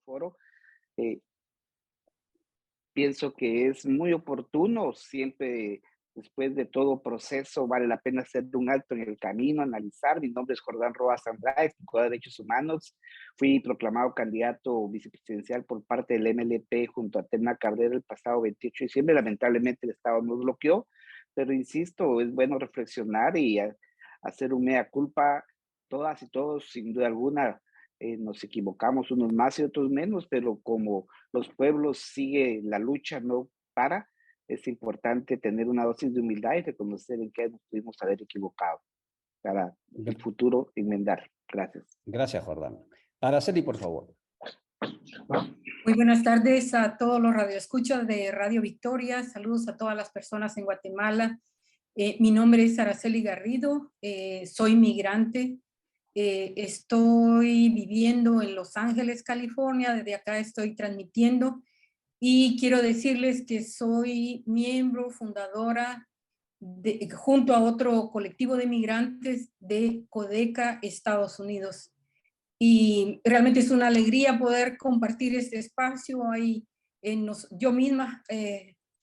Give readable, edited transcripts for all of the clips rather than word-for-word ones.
foro. Eh, Pienso que es muy oportuno, siempre después de todo proceso vale la pena hacer un alto en el camino, analizar. Mi nombre es Jordán Roas Andrade, Procurador de Derechos Humanos. Fui proclamado candidato vicepresidencial por parte del MLP junto a Tena Cardera el pasado 28 de diciembre. Lamentablemente el Estado nos bloqueó, pero insisto, es bueno reflexionar y hacer un mea culpa. Todas y todos, sin duda alguna, nos equivocamos unos más y otros menos, pero como los pueblos sigue la lucha, no para, es importante tener una dosis de humildad y reconocer en qué nos pudimos haber equivocado para el futuro enmendar. Gracias. Gracias, Jordán. Araceli, por favor. Muy buenas tardes a todos los radioescuchas de Radio Victoria. Saludos a todas las personas en Guatemala. Mi nombre es Araceli Garrido, soy migrante. Estoy viviendo en Los Ángeles, California. Desde acá estoy transmitiendo. Y quiero decirles que soy miembro fundadora junto a otro colectivo de migrantes de Codeca, Estados Unidos. Y realmente es una alegría poder compartir este espacio. Ahí yo misma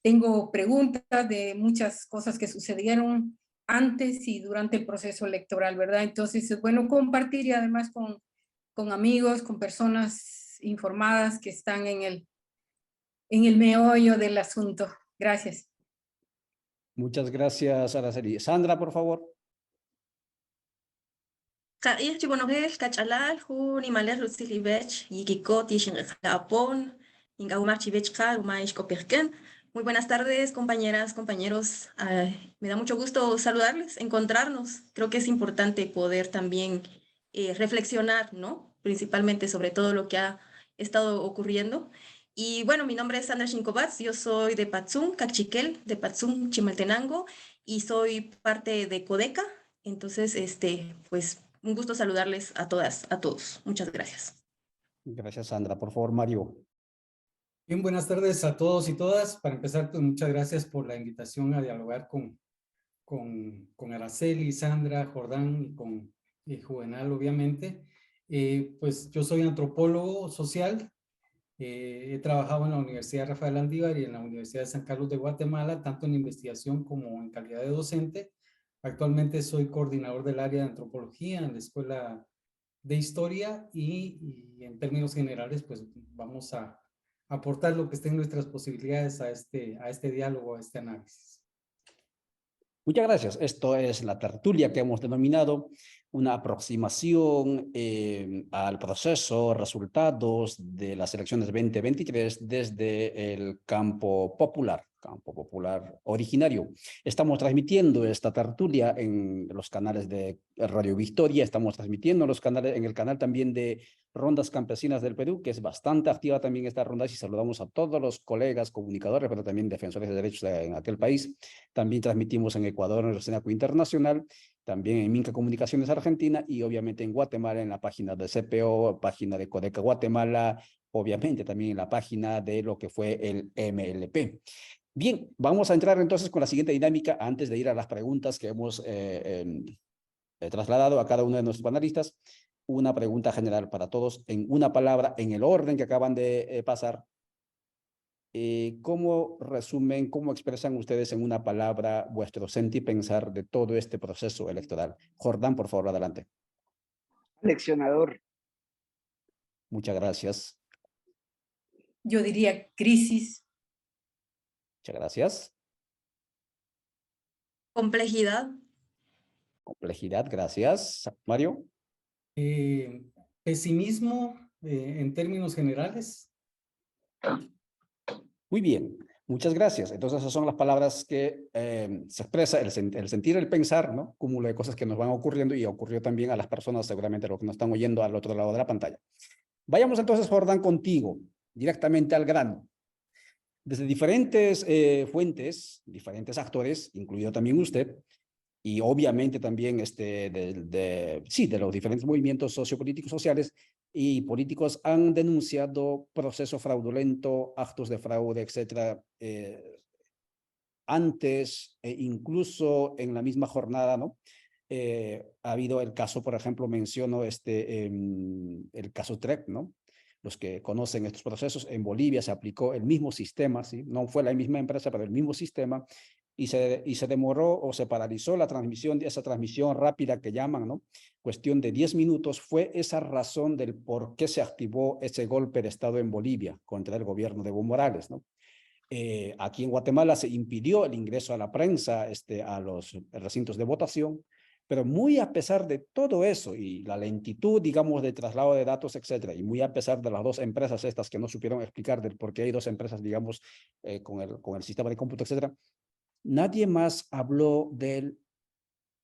tengo preguntas de muchas cosas que sucedieron antes y durante el proceso electoral, ¿verdad? Entonces es bueno compartir y además con amigos, con personas informadas que están en el meollo del asunto. Gracias. Muchas gracias, Araceli. Sandra, por favor. Ka'ih chibonojes kachalal jun imales lutzilibech yikikot yishinqapon ingahumar chibechka umaish kopirken. Muy buenas tardes, compañeras, compañeros. Me da mucho gusto saludarles, encontrarnos. Creo que es importante poder también reflexionar, ¿no? Principalmente sobre todo lo que ha estado ocurriendo. Y bueno, mi nombre es Sandra Shinkovats, yo soy de Patzum, Cachiquel, de Patzum, Chimaltenango, y soy parte de Codeca. Entonces, pues un gusto saludarles a todas, a todos. Muchas gracias. Gracias, Sandra. Por favor, Mario. Bien, buenas tardes a todos y todas. Para empezar, pues muchas gracias por la invitación a dialogar con Araceli, Sandra, Jordán y con Juvenal, obviamente. Pues yo soy antropólogo social. He trabajado en la Universidad Rafael Andívar y en la Universidad de San Carlos de Guatemala, tanto en investigación como en calidad de docente. Actualmente soy coordinador del área de antropología en la Escuela de Historia y en términos generales, pues vamos a aportar lo que esté en nuestras posibilidades a este diálogo, a este análisis. Muchas gracias. Esto es la tertulia que hemos denominado una aproximación al proceso, resultados de las elecciones 2023 desde el campo popular originario. Estamos transmitiendo esta tertulia en los canales de Radio Victoria, estamos transmitiendo en el canal también de Rondas Campesinas del Perú, que es bastante activa también esta ronda, y saludamos a todos los colegas comunicadores, pero también defensores de derechos en aquel país. También transmitimos en Ecuador, en el Senaco Internacional, también en Minca Comunicaciones Argentina y obviamente en Guatemala, en la página de CPO, página de Codeca Guatemala, obviamente también en la página de lo que fue el MLP. Bien, vamos a entrar entonces con la siguiente dinámica antes de ir a las preguntas que hemos trasladado a cada uno de nuestros panelistas. Una pregunta general para todos en una palabra, en el orden que acaban de pasar. ¿Cómo resumen, cómo expresan ustedes en una palabra vuestro sentir pensar de todo este proceso electoral? Jordán, por favor, adelante. Leccionador. Muchas gracias. Yo diría crisis. Muchas gracias. Complejidad. Complejidad, gracias. Mario. Pesimismo en términos generales. Muy bien, muchas gracias. Entonces esas son las palabras que se expresa el sentir, el pensar, ¿no? Cúmulo de cosas que nos van ocurriendo y ocurrió también a las personas, seguramente los que nos están oyendo al otro lado de la pantalla. Vayamos entonces, Jordán, contigo, directamente al grano. Desde diferentes fuentes, diferentes actores, incluido también usted, y obviamente también de los diferentes movimientos sociopolíticos, sociales y políticos han denunciado proceso fraudulento, actos de fraude, etcétera, antes, incluso en la misma jornada, ¿no? Ha habido el caso, por ejemplo, menciono el caso TREC, ¿no? los que conocen estos procesos, en Bolivia se aplicó el mismo sistema, ¿sí? No fue la misma empresa, pero el mismo sistema, y se demoró o se paralizó la transmisión, esa transmisión rápida que llaman, ¿no? Cuestión de 10 minutos, fue esa razón del por qué se activó ese golpe de Estado en Bolivia contra el gobierno de Evo Morales, ¿no? Aquí en Guatemala se impidió el ingreso a la prensa, a los recintos de votación, pero muy a pesar de todo eso y la lentitud, digamos, de traslado de datos, etcétera, y muy a pesar de las dos empresas estas que no supieron explicar del por qué hay dos empresas, digamos, con el sistema de cómputo, etcétera, nadie más habló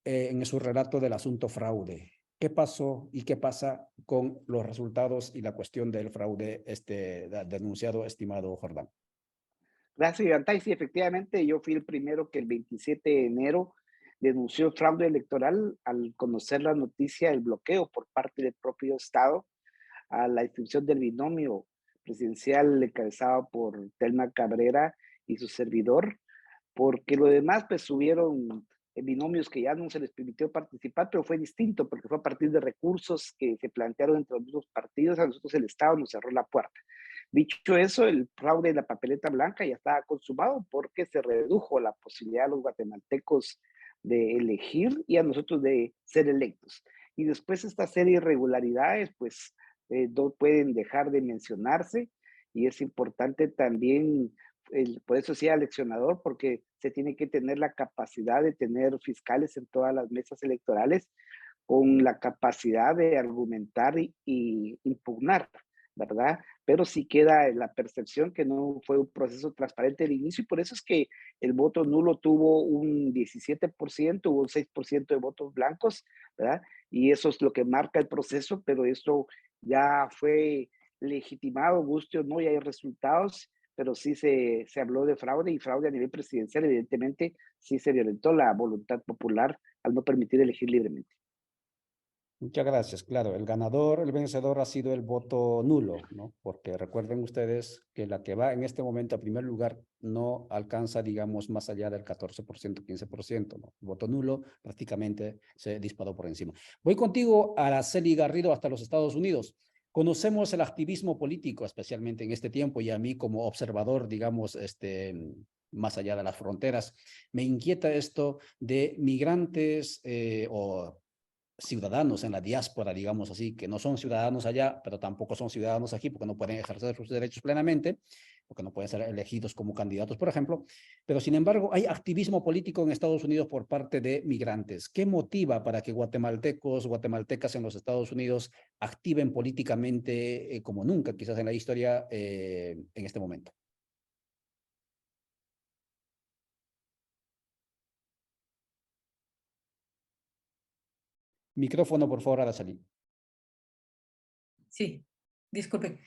en su relato del asunto fraude. ¿Qué pasó y qué pasa con los resultados y la cuestión del fraude denunciado, estimado Jordán? Gracias, Ivantay. Sí, efectivamente, yo fui el primero que el 27 de enero denunció fraude electoral al conocer la noticia del bloqueo por parte del propio Estado a la institución del binomio presidencial encabezado por Telma Cabrera y su servidor, porque lo demás pues subieron binomios que ya no se les permitió participar, pero fue distinto porque fue a partir de recursos que se plantearon entre los mismos partidos. A nosotros el Estado nos cerró la puerta. Dicho eso, el fraude de la papeleta blanca ya estaba consumado porque se redujo la posibilidad de los guatemaltecos de elegir y a nosotros de ser electos. Y después esta serie de irregularidades, pues, no pueden dejar de mencionarse, y es importante también, por eso sí, aleccionador, porque se tiene que tener la capacidad de tener fiscales en todas las mesas electorales con la capacidad de argumentar y impugnar, ¿verdad? Pero sí queda la percepción que no fue un proceso transparente del inicio, y por eso es que el voto nulo tuvo un 17%, hubo un 6% de votos blancos, ¿verdad? Y eso es lo que marca el proceso, pero esto ya fue legitimado, guste o no, ya hay resultados, pero sí se habló de fraude, y fraude a nivel presidencial. Evidentemente sí se violentó la voluntad popular al no permitir elegir libremente. Muchas gracias. Claro, el ganador, el vencedor ha sido el voto nulo, ¿no? Porque recuerden ustedes que la que va en este momento a primer lugar no alcanza, digamos, más allá del 14%, 15%, ¿no? El voto nulo prácticamente se disparó por encima. Voy contigo, Araceli Garrido, hasta los Estados Unidos. Conocemos el activismo político, especialmente en este tiempo, y a mí como observador, digamos, más allá de las fronteras, me inquieta esto de migrantes o ciudadanos en la diáspora, digamos así, que no son ciudadanos allá, pero tampoco son ciudadanos aquí porque no pueden ejercer sus derechos plenamente, porque no pueden ser elegidos como candidatos, por ejemplo. Pero sin embargo, hay activismo político en Estados Unidos por parte de migrantes. ¿Qué motiva para que guatemaltecos, guatemaltecas en los Estados Unidos activen políticamente como nunca, quizás en la historia, en este momento? Micrófono, por favor, Araceli. Sí, disculpe.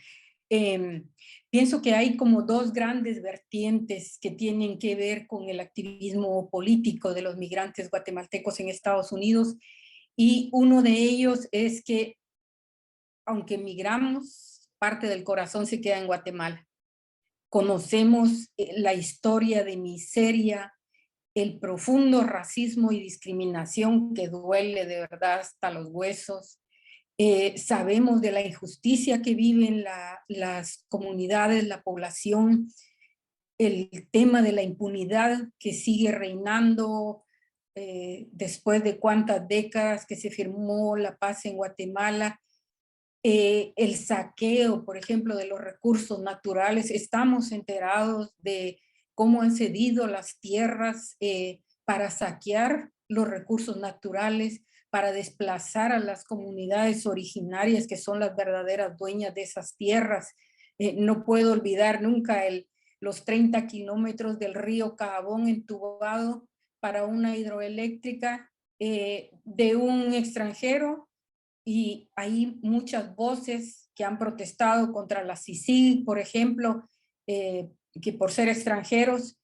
Pienso que hay como dos grandes vertientes que tienen que ver con el activismo político de los migrantes guatemaltecos en Estados Unidos, y uno de ellos es que, aunque migramos, parte del corazón se queda en Guatemala. Conocemos la historia de miseria, el profundo racismo y discriminación que duele de verdad hasta los huesos. Sabemos de la injusticia que viven las comunidades, la población, el tema de la impunidad que sigue reinando después de cuántas décadas que se firmó la paz en Guatemala. El saqueo, por ejemplo, de los recursos naturales. Estamos enterados de cómo han cedido las tierras para saquear los recursos naturales, para desplazar a las comunidades originarias que son las verdaderas dueñas de esas tierras. No puedo olvidar nunca los 30 kilómetros del río Cabón entubado para una hidroeléctrica de un extranjero, y hay muchas voces que han protestado contra la CICIG, por ejemplo, que por ser extranjeros,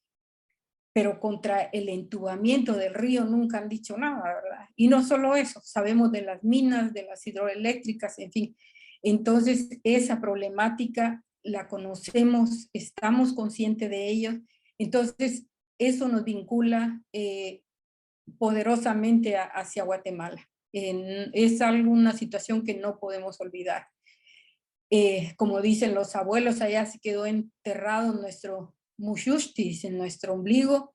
pero contra el entubamiento del río nunca han dicho nada, ¿verdad? Y no solo eso, sabemos de las minas, de las hidroeléctricas, en fin. Entonces, esa problemática la conocemos, estamos conscientes de ello. Entonces, eso nos vincula poderosamente hacia Guatemala. Es una situación que no podemos olvidar. como dicen los abuelos, allá se quedó enterrado nuestro mushustis en nuestro ombligo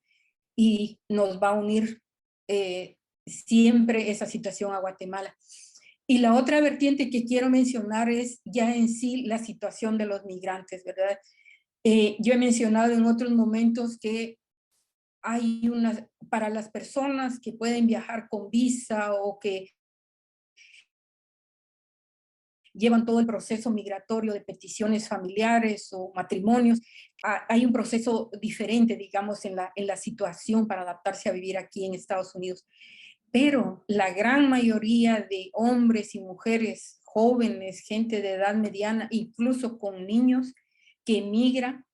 y nos va a unir siempre esa situación a Guatemala. Y la otra vertiente que quiero mencionar es ya en sí la situación de los migrantes, ¿verdad? Yo he mencionado en otros momentos que hay para las personas que pueden viajar con visa o que llevan todo el proceso migratorio de peticiones familiares o matrimonios, hay un proceso diferente, digamos, en la situación para adaptarse a vivir aquí en Estados Unidos. Pero la gran mayoría de hombres y mujeres jóvenes, gente de edad mediana, incluso con niños que emigran,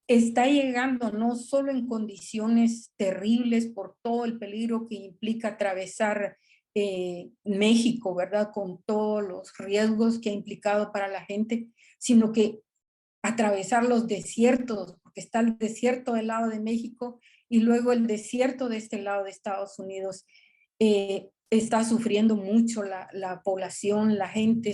está llegando no solo en condiciones terribles por todo el peligro que implica atravesar México, ¿verdad? Con todos los riesgos que ha implicado para la gente, sino que atravesar los desiertos, porque está el desierto del lado de México y luego el desierto de este lado de Estados Unidos. Está sufriendo mucho la población, la gente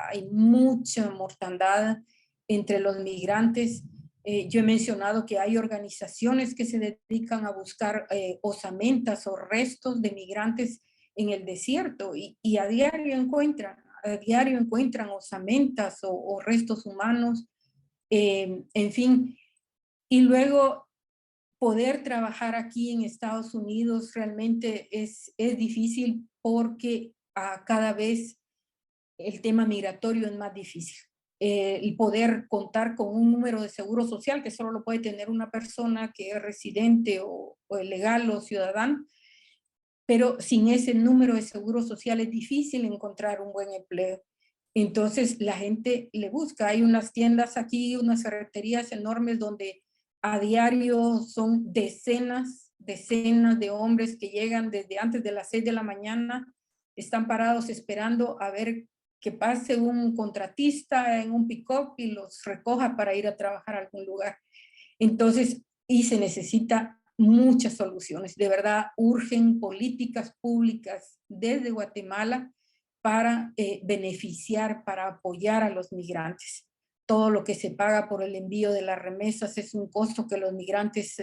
hay mucha mortandad entre los migrantes. Yo he mencionado que hay organizaciones que se dedican a buscar osamentas o restos de migrantes en el desierto y a diario encuentran osamentas o restos humanos, en fin. Y luego poder trabajar aquí en Estados Unidos realmente es difícil porque cada vez el tema migratorio es más difícil. Y poder contar con un número de seguro social que solo lo puede tener una persona que es residente o legal o ciudadano, pero sin ese número de seguro social es difícil encontrar un buen empleo. Entonces la gente le busca. Hay unas tiendas aquí, unas ferreterías enormes donde a diario son decenas de hombres que llegan desde antes de las 6 de la mañana, están parados esperando a ver que pase un contratista en un pick-up y los recoja para ir a trabajar a algún lugar. Entonces, y se necesita muchas soluciones. De verdad, urgen políticas públicas desde Guatemala para beneficiar, para apoyar a los migrantes. Todo lo que se paga por el envío de las remesas es un costo que los migrantes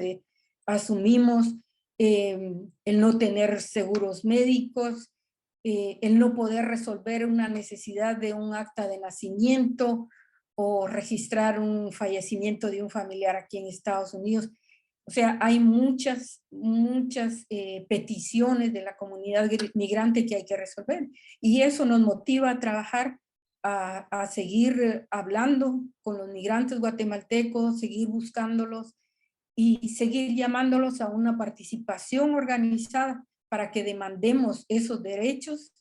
asumimos. El no tener seguros médicos, el no poder resolver una necesidad de un acta de nacimiento o registrar un fallecimiento de un familiar aquí en Estados Unidos. O sea, hay muchas peticiones de la comunidad migrante que hay que resolver. Y eso nos motiva a trabajar, a seguir hablando con los migrantes guatemaltecos, seguir buscándolos y seguir llamándolos a una participación organizada para que demandemos esos derechos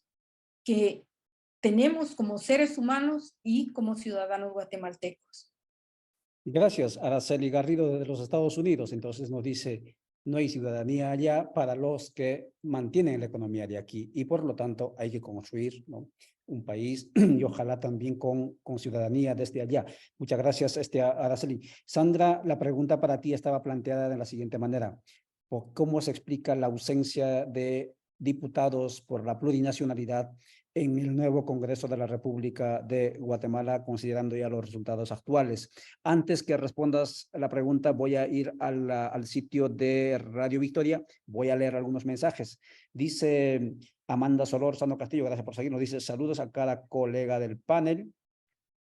que tenemos como seres humanos y como ciudadanos guatemaltecos. Gracias, Araceli Garrido de los Estados Unidos. Entonces nos dice, no hay ciudadanía allá para los que mantienen la economía de aquí y por lo tanto hay que construir, ¿no?, un país y ojalá también con ciudadanía desde allá. Muchas gracias, Araceli. Sandra, la pregunta para ti estaba planteada de la siguiente manera. ¿Cómo se explica la ausencia de diputados por la plurinacionalidad en el nuevo Congreso de la República de Guatemala, considerando ya los resultados actuales? Antes que respondas la pregunta, voy a ir al sitio de Radio Victoria, voy a leer algunos mensajes. Dice Amanda Solórzano Castillo, gracias por seguirnos, dice saludos a cada colega del panel.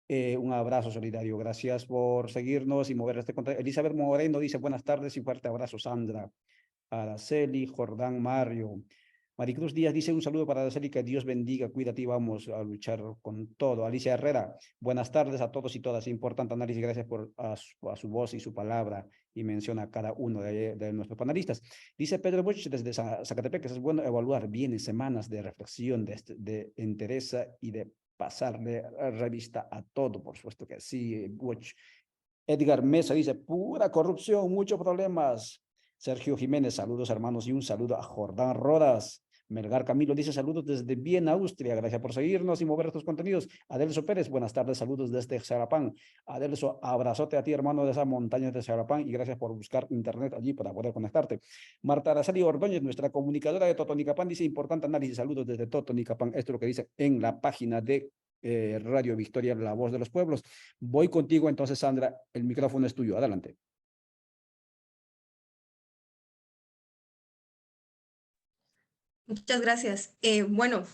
Un abrazo solidario, gracias por seguirnos y mover este contenido. Elizabeth Moreno dice buenas tardes y fuerte abrazo, Sandra. Araceli, Jordán, Mario. Maricruz Díaz dice un saludo para Araceli, que Dios bendiga, cuídate y vamos a luchar con todo. Alicia Herrera, buenas tardes a todos y todas. Importante análisis, gracias por a su voz y su palabra y menciona a cada uno de nuestros panelistas. Dice Pedro Buch desde Zacatepec, es bueno evaluar bien semanas de reflexión, de interés y de pasarle revista a todo, por supuesto que sí, Buch. Edgar Mesa dice, pura corrupción, muchos problemas. Sergio Jiménez, saludos hermanos y un saludo a Jordán Rodas. Melgar Camilo dice saludos desde Viena, Austria. Gracias por seguirnos y mover estos contenidos. Adelso Pérez, buenas tardes, saludos desde Xarapán. Adelso, abrazote a ti, hermano, de esas montañas de Xarapán y gracias por buscar internet allí para poder conectarte. Marta Araceli Ordóñez, nuestra comunicadora de Totonicapán, dice importante análisis, saludos desde Totonicapán. Esto es lo que dice en la página de Radio Victoria, la voz de los pueblos. Voy contigo entonces, Sandra, el micrófono es tuyo, adelante. Muchas gracias. Bueno,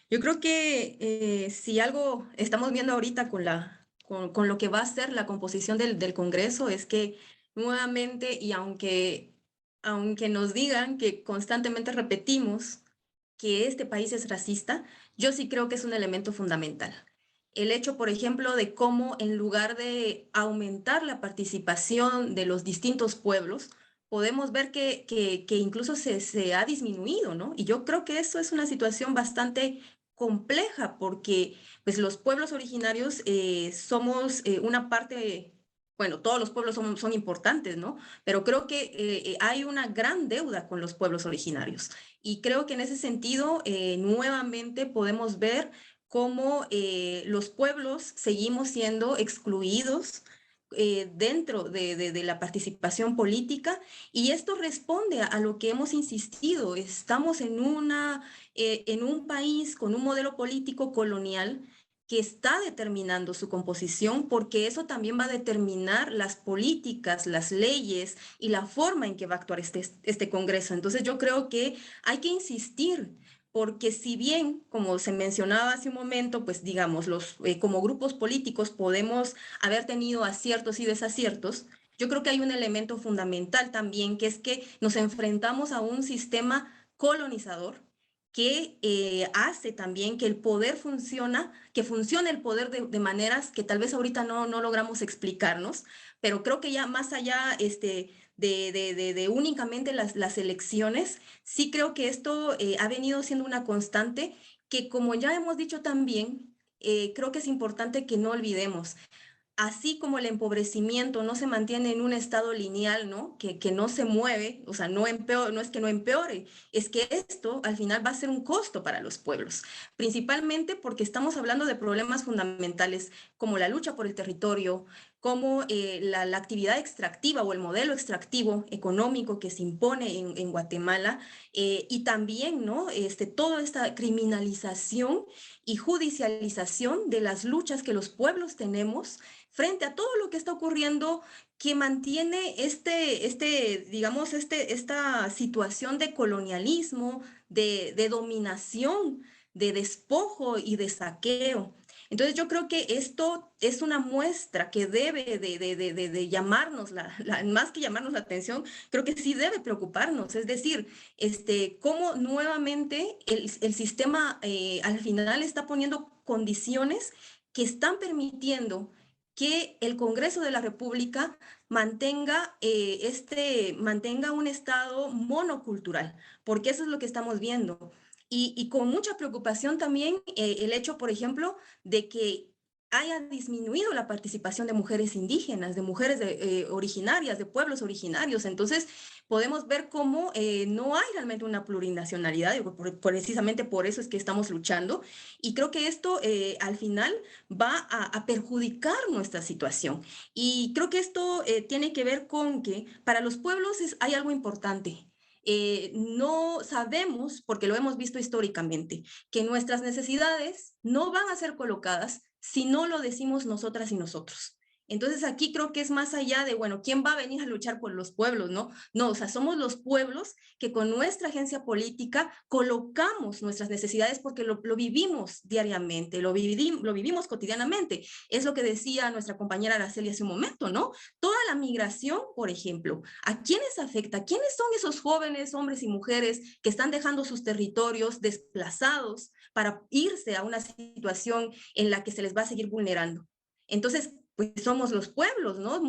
yo creo que si algo estamos viendo ahorita con lo que va a ser la composición del Congreso es que nuevamente, y aunque nos digan que constantemente repetimos que este país es racista, yo sí creo que es un elemento fundamental. El hecho, por ejemplo, de cómo en lugar de aumentar la participación de los distintos pueblos, podemos ver que incluso se ha disminuido, ¿no? Y yo creo que eso es una situación bastante compleja porque pues, los pueblos originarios somos una parte, bueno, todos los pueblos son importantes, ¿no? Pero creo que hay una gran deuda con los pueblos originarios. Y creo que en ese sentido, nuevamente podemos ver cómo los pueblos seguimos siendo excluidos dentro de la participación política, y esto responde a lo que hemos insistido. Estamos en un país con un modelo político colonial que está determinando su composición, porque eso también va a determinar las políticas, las leyes y la forma en que va a actuar este Congreso. Entonces yo creo que hay que insistir, porque si bien, como se mencionaba hace un momento, pues digamos, como grupos políticos podemos haber tenido aciertos y desaciertos, yo creo que hay un elemento fundamental también, que es que nos enfrentamos a un sistema colonizador que hace también que funcione el poder de maneras que tal vez ahorita no logramos explicarnos, pero creo que ya más allá de únicamente las elecciones, sí creo que esto ha venido siendo una constante que, como ya hemos dicho también, creo que es importante que no olvidemos. Así como el empobrecimiento no se mantiene en un estado lineal, ¿no? Que no se mueve, o sea, no es que no empeore, es que esto al final va a ser un costo para los pueblos, principalmente porque estamos hablando de problemas fundamentales como la lucha por el territorio, como la actividad extractiva o el modelo extractivo económico que se impone en Guatemala, y también, ¿no? Toda esta criminalización y judicialización de las luchas que los pueblos tenemos frente a todo lo que está ocurriendo, que mantiene digamos, esta situación de colonialismo, de dominación, de despojo y de saqueo. Entonces yo creo que esto es una muestra que debe de llamarnos, más que llamarnos la atención, creo que sí debe preocuparnos. Es decir, cómo nuevamente el sistema al final está poniendo condiciones que están permitiendo que el Congreso de la República mantenga un estado monocultural, porque eso es lo que estamos viendo. Y con mucha preocupación también el hecho, por ejemplo, de que haya disminuido la participación de mujeres indígenas, de mujeres originarias, de pueblos originarios. Entonces, podemos ver cómo no hay realmente una plurinacionalidad, precisamente por eso es que estamos luchando, y creo que esto al final va a perjudicar nuestra situación. Y creo que esto tiene que ver con que para los pueblos hay algo importante. No sabemos, porque lo hemos visto históricamente, que nuestras necesidades no van a ser colocadas si no lo decimos nosotras y nosotros. Entonces aquí creo que es más allá de, bueno, ¿quién va a venir a luchar por los pueblos? No, no, o sea, somos los pueblos que con nuestra agencia política colocamos nuestras necesidades porque lo vivimos diariamente, lo vivimos cotidianamente. Es lo que decía nuestra compañera Araceli hace un momento, ¿no? Toda la migración, por ejemplo, ¿a quiénes afecta? ¿Quiénes son esos jóvenes, hombres y mujeres que están dejando sus territorios desplazados para irse a una situación en la que se les va a seguir vulnerando? Entonces, pues somos los pueblos, ¿no?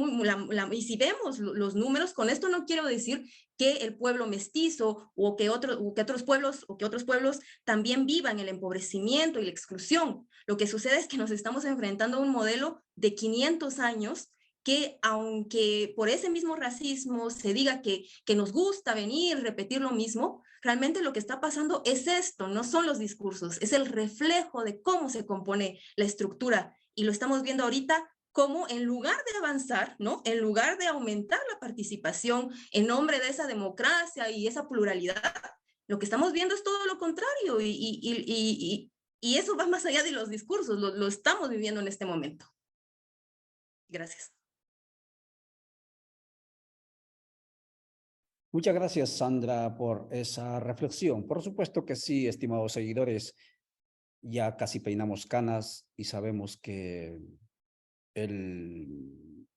Y si vemos los números, con esto no quiero decir que el pueblo mestizo o que otros pueblos también vivan el empobrecimiento y la exclusión. Lo que sucede es que nos estamos enfrentando a un modelo de 500 años que, aunque por ese mismo racismo se diga que nos gusta venir, repetir lo mismo, realmente lo que está pasando es esto, no son los discursos, es el reflejo de cómo se compone la estructura, y lo estamos viendo ahorita cómo en lugar de avanzar, ¿no? En lugar de aumentar la participación en nombre de esa democracia y esa pluralidad, lo que estamos viendo es todo lo contrario, y Y eso va más allá de los discursos, lo estamos viviendo en este momento. Gracias. Muchas gracias, Sandra, por esa reflexión. Por supuesto que sí, estimados seguidores, ya casi peinamos canas y sabemos que el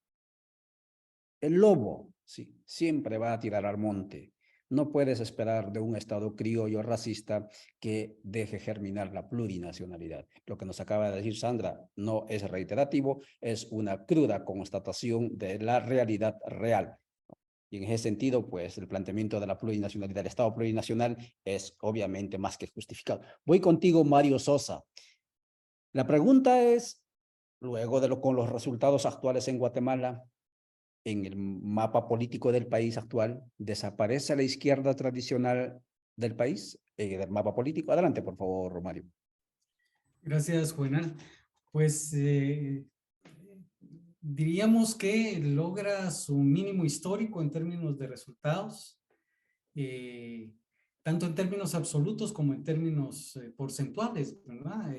lobo, sí, siempre va a tirar al monte. No puedes esperar de un Estado criollo racista que deje germinar la plurinacionalidad. Lo que nos acaba de decir Sandra no es reiterativo, es una cruda constatación de la realidad real. Y en ese sentido, pues el planteamiento de la plurinacionalidad, del Estado plurinacional, es obviamente más que justificado. Voy contigo, Mario Sosa. La pregunta es, luego de con los resultados actuales en Guatemala, en el mapa político del país actual, ¿desaparece la izquierda tradicional del país, del mapa político? Adelante, por favor, Mario. Gracias, Juvenal. Pues diríamos que logra su mínimo histórico en términos de resultados, tanto en términos absolutos como en términos porcentuales, ¿verdad?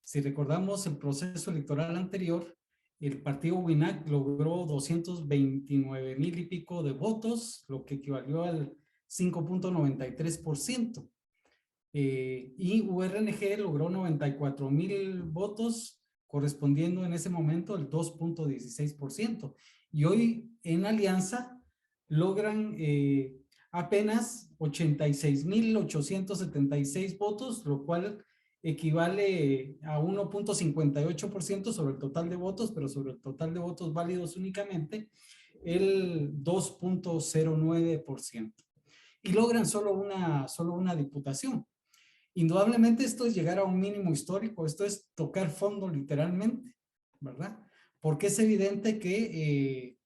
Si recordamos el proceso electoral anterior, el partido WINAC logró 229,000 y pico de votos, lo que equivalió al 5.93%. Y URNG logró 94,000 votos, correspondiendo en ese momento al 2.16%. Y hoy en alianza logran apenas 86,876 votos, lo cual equivale a 1.58% sobre el total de votos, pero sobre el total de votos válidos únicamente el 2.09%. Y logran solo una diputación. Indudablemente esto es llegar a un mínimo histórico, esto es tocar fondo literalmente, ¿verdad? Porque es evidente que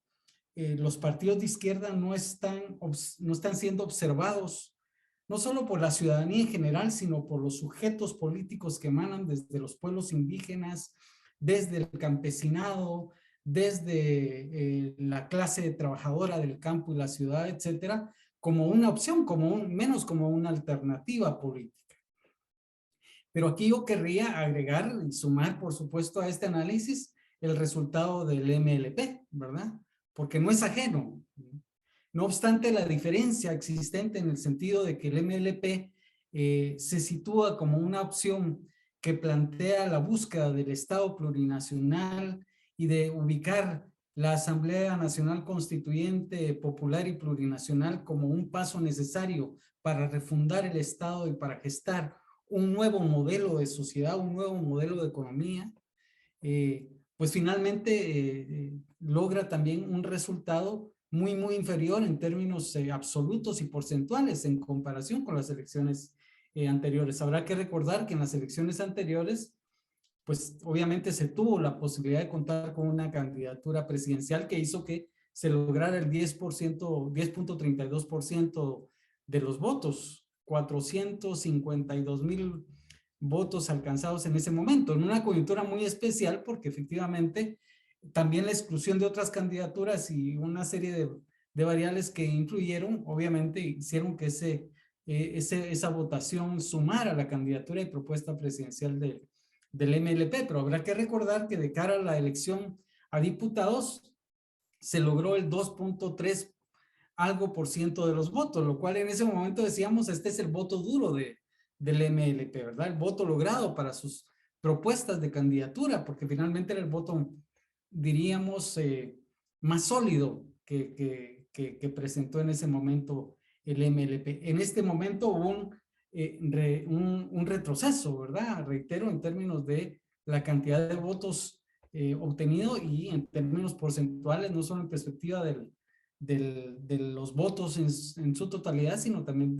los partidos de izquierda no están siendo observados, no solo por la ciudadanía en general, sino por los sujetos políticos que emanan desde los pueblos indígenas, desde el campesinado, desde la clase trabajadora del campo y la ciudad, etcétera, como una opción, menos como una alternativa política. Pero aquí yo querría agregar y sumar, por supuesto, a este análisis el resultado del MLP, ¿verdad? Porque no es ajeno. No obstante, la diferencia existente en el sentido de que el MLP se sitúa como una opción que plantea la búsqueda del Estado plurinacional y de ubicar la Asamblea Nacional Constituyente Popular y Plurinacional como un paso necesario para refundar el Estado y para gestar un nuevo modelo de sociedad, un nuevo modelo de economía, pues finalmente logra también un resultado muy inferior en términos absolutos y porcentuales en comparación con las elecciones anteriores. Habrá que recordar que en las elecciones anteriores, pues obviamente se tuvo la posibilidad de contar con una candidatura presidencial que hizo que se lograra el 10.32% de los votos, 452,000 votos alcanzados en ese momento, en una coyuntura muy especial porque efectivamente también la exclusión de otras candidaturas y una serie de variables que influyeron, obviamente hicieron que esa votación sumara a la candidatura y propuesta presidencial del MLP, pero habrá que recordar que de cara a la elección a diputados se logró el 2.3 algo por ciento de los votos, lo cual en ese momento decíamos, este es el voto duro del MLP, ¿verdad? El voto logrado para sus propuestas de candidatura, porque finalmente era el voto, diríamos, más sólido que presentó en ese momento el MLP. En este momento hubo un retroceso, ¿verdad? Reitero, en términos de la cantidad de votos obtenido y en términos porcentuales, no solo en perspectiva de los votos en su totalidad, sino también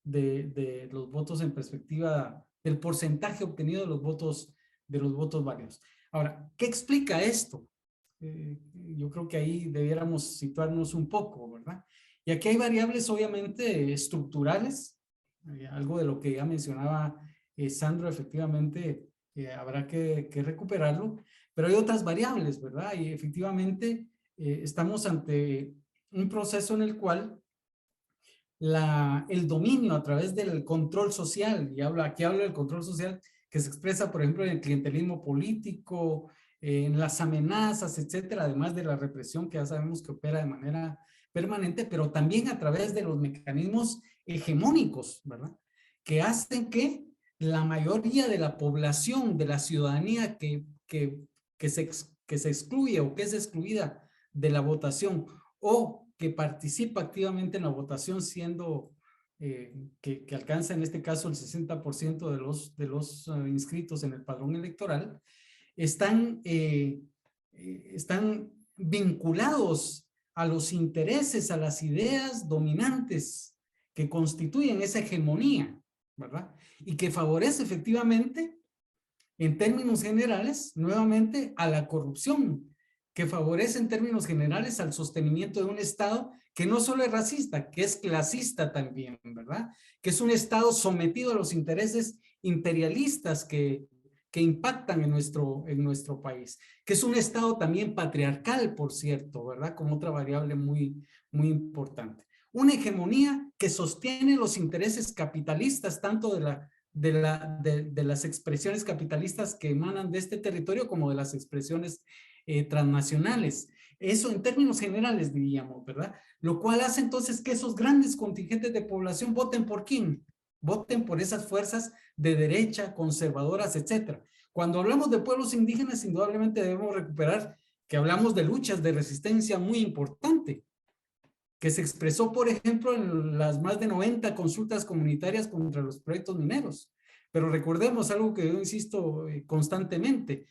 de los votos en perspectiva del porcentaje obtenido de los votos válidos. Ahora, ¿qué explica esto? Yo creo que ahí debiéramos situarnos un poco, ¿verdad? Y aquí hay variables obviamente estructurales, algo de lo que ya mencionaba Sandro, efectivamente habrá que recuperarlo, pero hay otras variables, ¿verdad? Y efectivamente estamos ante un proceso en el cual el dominio a través del control social, y aquí hablo del control social, que se expresa, por ejemplo, en el clientelismo político, en las amenazas, etcétera, además de la represión que ya sabemos que opera de manera permanente, pero también a través de los mecanismos hegemónicos, ¿verdad? Que hacen que la mayoría de la población, de la ciudadanía que se excluye o que es excluida de la votación o que participa activamente en la votación siendo que alcanza en este caso el 60% de los inscritos en el padrón electoral, están vinculados a los intereses, a las ideas dominantes que constituyen esa hegemonía, ¿verdad? Y que favorece efectivamente, en términos generales, nuevamente a la corrupción, que favorece en términos generales al sostenimiento de un Estado que no solo es racista, que es clasista también, ¿verdad? Que es un Estado sometido a los intereses imperialistas que impactan en nuestro país, que es un Estado también patriarcal, por cierto, ¿verdad? Como otra variable muy, muy importante. Una hegemonía que sostiene los intereses capitalistas, tanto de las expresiones capitalistas que emanan de este territorio como de las expresiones transnacionales. Eso en términos generales diríamos, ¿verdad? Lo cual hace entonces que esos grandes contingentes de población voten ¿por quién? Voten por esas fuerzas de derecha, conservadoras, etcétera. Cuando hablamos de pueblos indígenas, indudablemente debemos recuperar que hablamos de luchas de resistencia muy importante, que se expresó, por ejemplo, en las más de 90 consultas comunitarias contra los proyectos mineros. Pero recordemos algo que yo insisto constantemente.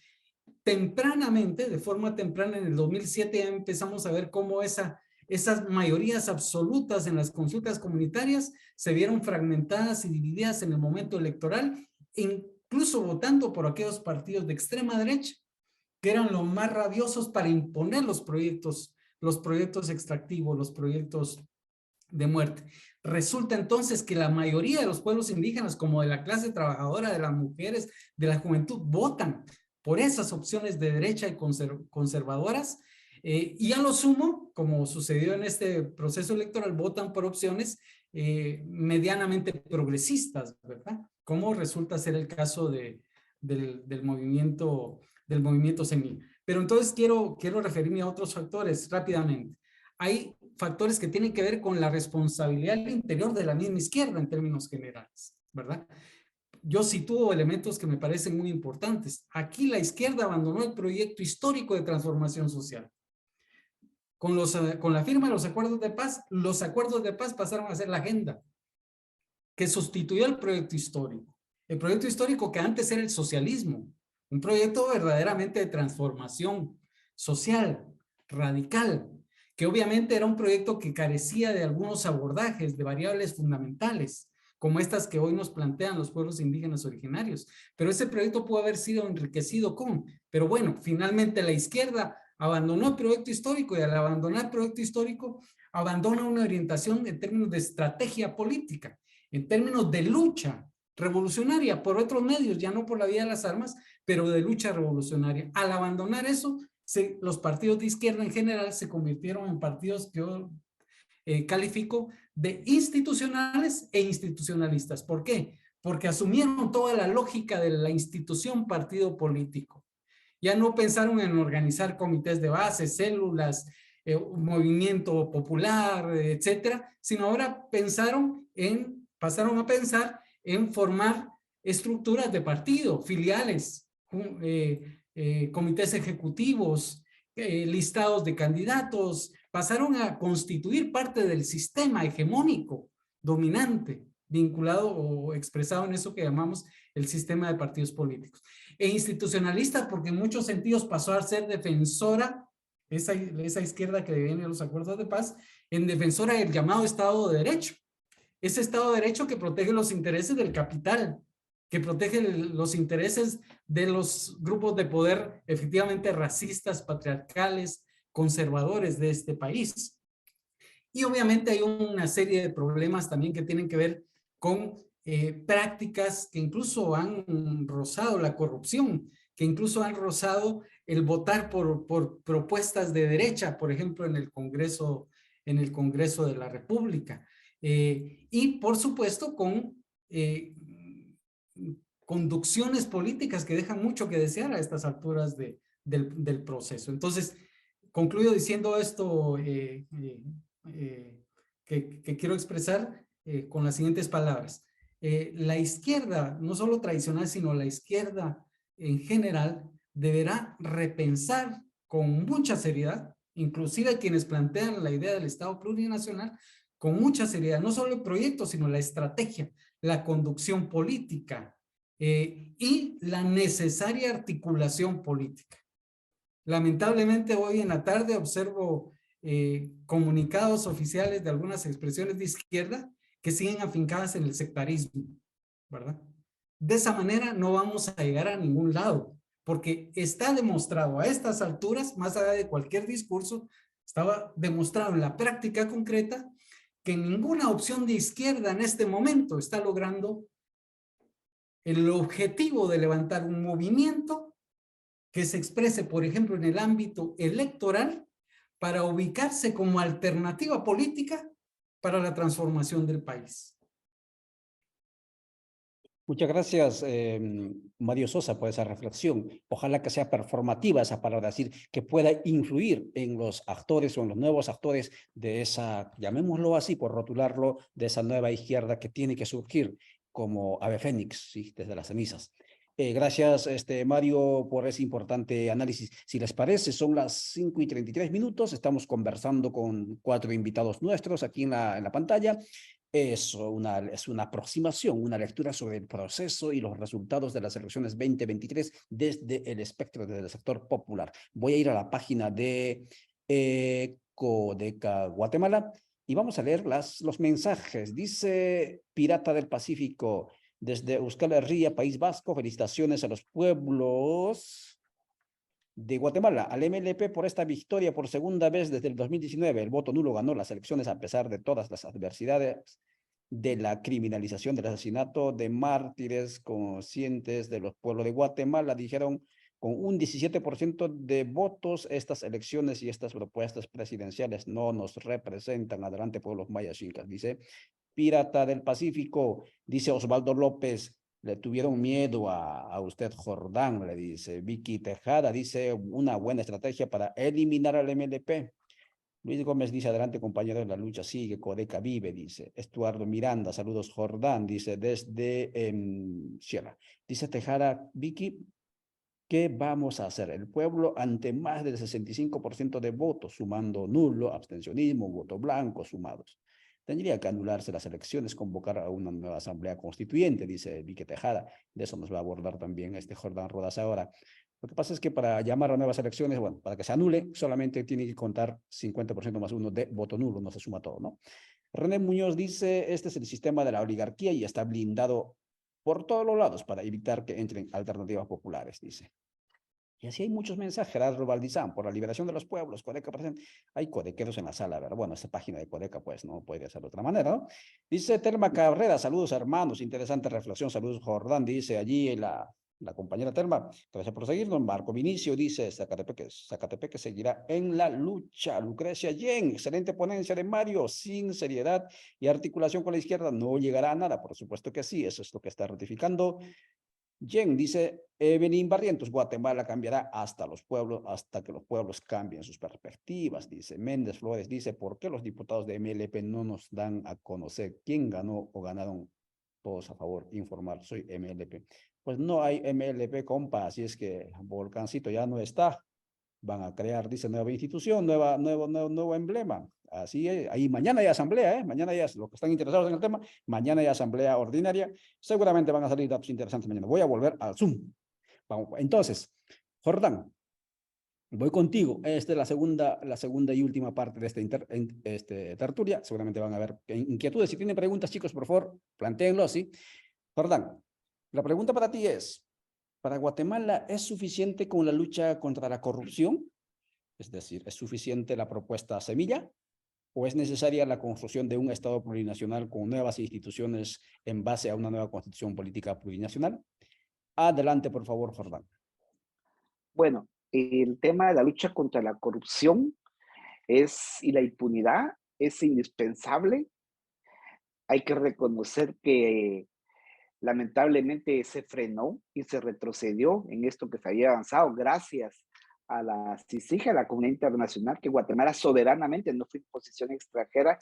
Tempranamente, de forma temprana, en el 2007 ya empezamos a ver cómo esas mayorías absolutas en las consultas comunitarias se vieron fragmentadas y divididas en el momento electoral, incluso votando por aquellos partidos de extrema derecha, que eran los más rabiosos para imponer los proyectos extractivos, los proyectos de muerte. Resulta entonces que la mayoría de los pueblos indígenas, como de la clase trabajadora, de las mujeres, de la juventud, votan por esas opciones de derecha y conservadoras, y a lo sumo, como sucedió en este proceso electoral, votan por opciones medianamente progresistas, ¿verdad? Como resulta ser el caso del movimiento semí. Pero entonces quiero referirme a otros factores rápidamente. Hay factores que tienen que ver con la responsabilidad al interior de la misma izquierda en términos generales, ¿verdad? Yo sitúo elementos que me parecen muy importantes. Aquí la izquierda abandonó el proyecto histórico de transformación social. Con la firma de los acuerdos de paz pasaron a ser la agenda que sustituyó el proyecto histórico. El proyecto histórico que antes era el socialismo, un proyecto verdaderamente de transformación social, radical, que obviamente era un proyecto que carecía de algunos abordajes, de variables fundamentales, como estas que hoy nos plantean los pueblos indígenas originarios. Pero ese proyecto pudo haber sido enriquecido pero bueno, finalmente la izquierda abandonó el proyecto histórico y al abandonar el proyecto histórico, abandona una orientación en términos de estrategia política, en términos de lucha revolucionaria por otros medios, ya no por la vía de las armas, pero de lucha revolucionaria. Al abandonar eso, los partidos de izquierda en general se convirtieron en partidos que yo califico de institucionales e institucionalistas. ¿Por qué? Porque asumieron toda la lógica de la institución partido político. Ya no pensaron en organizar comités de base, células, un movimiento popular, etcétera, sino ahora pasaron a pensar en formar estructuras de partido, filiales, comités ejecutivos, listados de candidatos, pasaron a constituir parte del sistema hegemónico dominante, vinculado o expresado en eso que llamamos el sistema de partidos políticos. E institucionalista porque en muchos sentidos pasó a ser defensora, esa izquierda que viene de los acuerdos de paz, en defensora del llamado Estado de Derecho. Ese Estado de Derecho que protege los intereses del capital, que protege los intereses de los grupos de poder efectivamente racistas, patriarcales, conservadores de este país. Y obviamente hay una serie de problemas también que tienen que ver con prácticas que incluso han rozado la corrupción, que incluso han rozado el votar por propuestas de derecha, por ejemplo, en el Congreso de la República. Y por supuesto con conducciones políticas que dejan mucho que desear a estas alturas del proceso. Entonces, concluyo diciendo esto que quiero expresar con las siguientes palabras. La izquierda, no solo tradicional, sino la izquierda en general, deberá repensar con mucha seriedad, inclusive quienes plantean la idea del Estado plurinacional, con mucha seriedad, no solo el proyecto, sino la estrategia, la conducción política y la necesaria articulación política. Lamentablemente hoy en la tarde observo comunicados oficiales de algunas expresiones de izquierda que siguen afincadas en el sectarismo, ¿verdad? De esa manera no vamos a llegar a ningún lado, porque está demostrado a estas alturas, más allá de cualquier discurso, estaba demostrado en la práctica concreta que ninguna opción de izquierda en este momento está logrando el objetivo de levantar un movimiento que se exprese, por ejemplo, en el ámbito electoral para ubicarse como alternativa política para la transformación del país. Muchas gracias, Mario Sosa, por esa reflexión. Ojalá que sea performativa esa palabra, es decir, que pueda influir en los actores o en los nuevos actores de esa, llamémoslo así, por rotularlo, de esa nueva izquierda que tiene que surgir como ave fénix, ¿sí? Desde las cenizas. Gracias, Mario, por ese importante análisis. Si les parece, son las 5:33. Estamos conversando con 4 invitados nuestros aquí en la pantalla. Es una aproximación, una lectura sobre el proceso y los resultados de las elecciones 2023 desde el espectro del sector popular. Voy a ir a la página de Codeca Guatemala y vamos a leer los mensajes. Dice Pirata del Pacífico, desde Euskal Herria, País Vasco, felicitaciones a los pueblos de Guatemala, al MLP por esta victoria por segunda vez desde el 2019. El voto nulo ganó las elecciones a pesar de todas las adversidades de la criminalización del asesinato de mártires conscientes de los pueblos de Guatemala. Dijeron con un 17% de votos estas elecciones y estas propuestas presidenciales no nos representan. Adelante, pueblos mayas incas, dice Pirata del Pacífico. Dice Osvaldo López, le tuvieron miedo a usted, Jordán, le dice. Vicky Tejada dice, una buena estrategia para eliminar al MLP. Luis Gómez dice, adelante, compañero de la lucha, sigue, Codeca vive, dice. Estuardo Miranda, saludos, Jordán, dice, desde Sierra. Dice Tejada, Vicky, ¿qué vamos a hacer? El pueblo, ante más del 65% de votos, sumando nulo, abstencionismo, voto blanco, sumados. Tendría que anularse las elecciones, convocar a una nueva asamblea constituyente, dice Vicky Tejada. De eso nos va a abordar también Jordán Rodas ahora. Lo que pasa es que para llamar a nuevas elecciones, bueno, para que se anule, solamente tiene que contar 50% más uno de voto nulo, no se suma todo, ¿no? René Muñoz dice, este es el sistema de la oligarquía y está blindado por todos los lados para evitar que entren alternativas populares, dice. Y así hay muchos mensajes. Gerardo Valdizán, por la liberación de los pueblos, Codeca presente. Hay codequeros en la sala, ¿verdad? Bueno, esta página de Codeca, pues, no puede ser de otra manera, ¿no? Dice Telma Cabrera, saludos, hermanos, interesante reflexión, saludos, Jordán, dice allí la compañera Telma, gracias por seguirnos. Marco Vinicio dice, Zacatepeque seguirá en la lucha. Lucrecia Yen, excelente ponencia de Mario, sin seriedad y articulación con la izquierda, no llegará a nada, por supuesto que sí, eso es lo que está ratificando. Jen dice, Evelyn Barrientos, Guatemala cambiará hasta que los pueblos cambien sus perspectivas, dice. Méndez Flores dice, ¿por qué los diputados de MLP no nos dan a conocer quién ganó o ganaron? Todos a favor, informar, soy MLP. Pues no hay MLP, compa, así es que Volcancito ya no está. Van a crear, dice, nueva institución, nuevo emblema. Así es, ahí mañana hay asamblea, mañana ya, los que están interesados en el tema, mañana hay asamblea ordinaria, seguramente van a salir datos interesantes mañana. Voy a volver al Zoom. Vamos, entonces, Jordán, voy contigo. Esta es la segunda y última parte de esta tertulia. Seguramente van a haber inquietudes. Si tienen preguntas, chicos, por favor, plantéenlo, ¿sí? Jordán, la pregunta para ti es, ¿para Guatemala es suficiente con la lucha contra la corrupción? Es decir, ¿es suficiente la propuesta semilla? ¿O es necesaria la construcción de un Estado plurinacional con nuevas instituciones en base a una nueva constitución política plurinacional? Adelante, por favor, Jordán. Bueno, el tema de la lucha contra la corrupción y la impunidad es indispensable. Hay que reconocer que Lamentablemente se frenó y se retrocedió en esto que se había avanzado gracias a la CICIG, a la comunidad internacional, que Guatemala soberanamente, no fue imposición extranjera,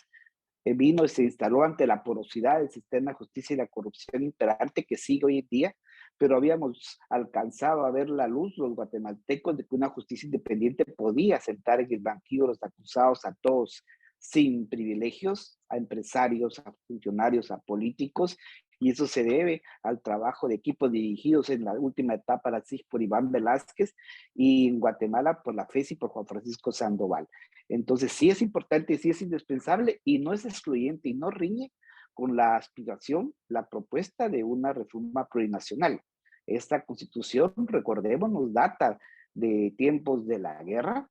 vino y se instaló ante la porosidad del sistema de justicia y la corrupción imperante que sigue hoy en día, pero habíamos alcanzado a ver la luz los guatemaltecos de que una justicia independiente podía sentar en el banquillo los acusados a todos sin privilegios, a empresarios, a funcionarios, a políticos, y eso se debe al trabajo de equipos dirigidos en la última etapa de la CIG por Iván Velázquez y en Guatemala por la FESI por Juan Francisco Sandoval. Entonces sí es importante, sí es indispensable y no es excluyente y no riñe con la aspiración, la propuesta de una reforma plurinacional. Esta constitución, recordemos, nos data de tiempos de la guerra,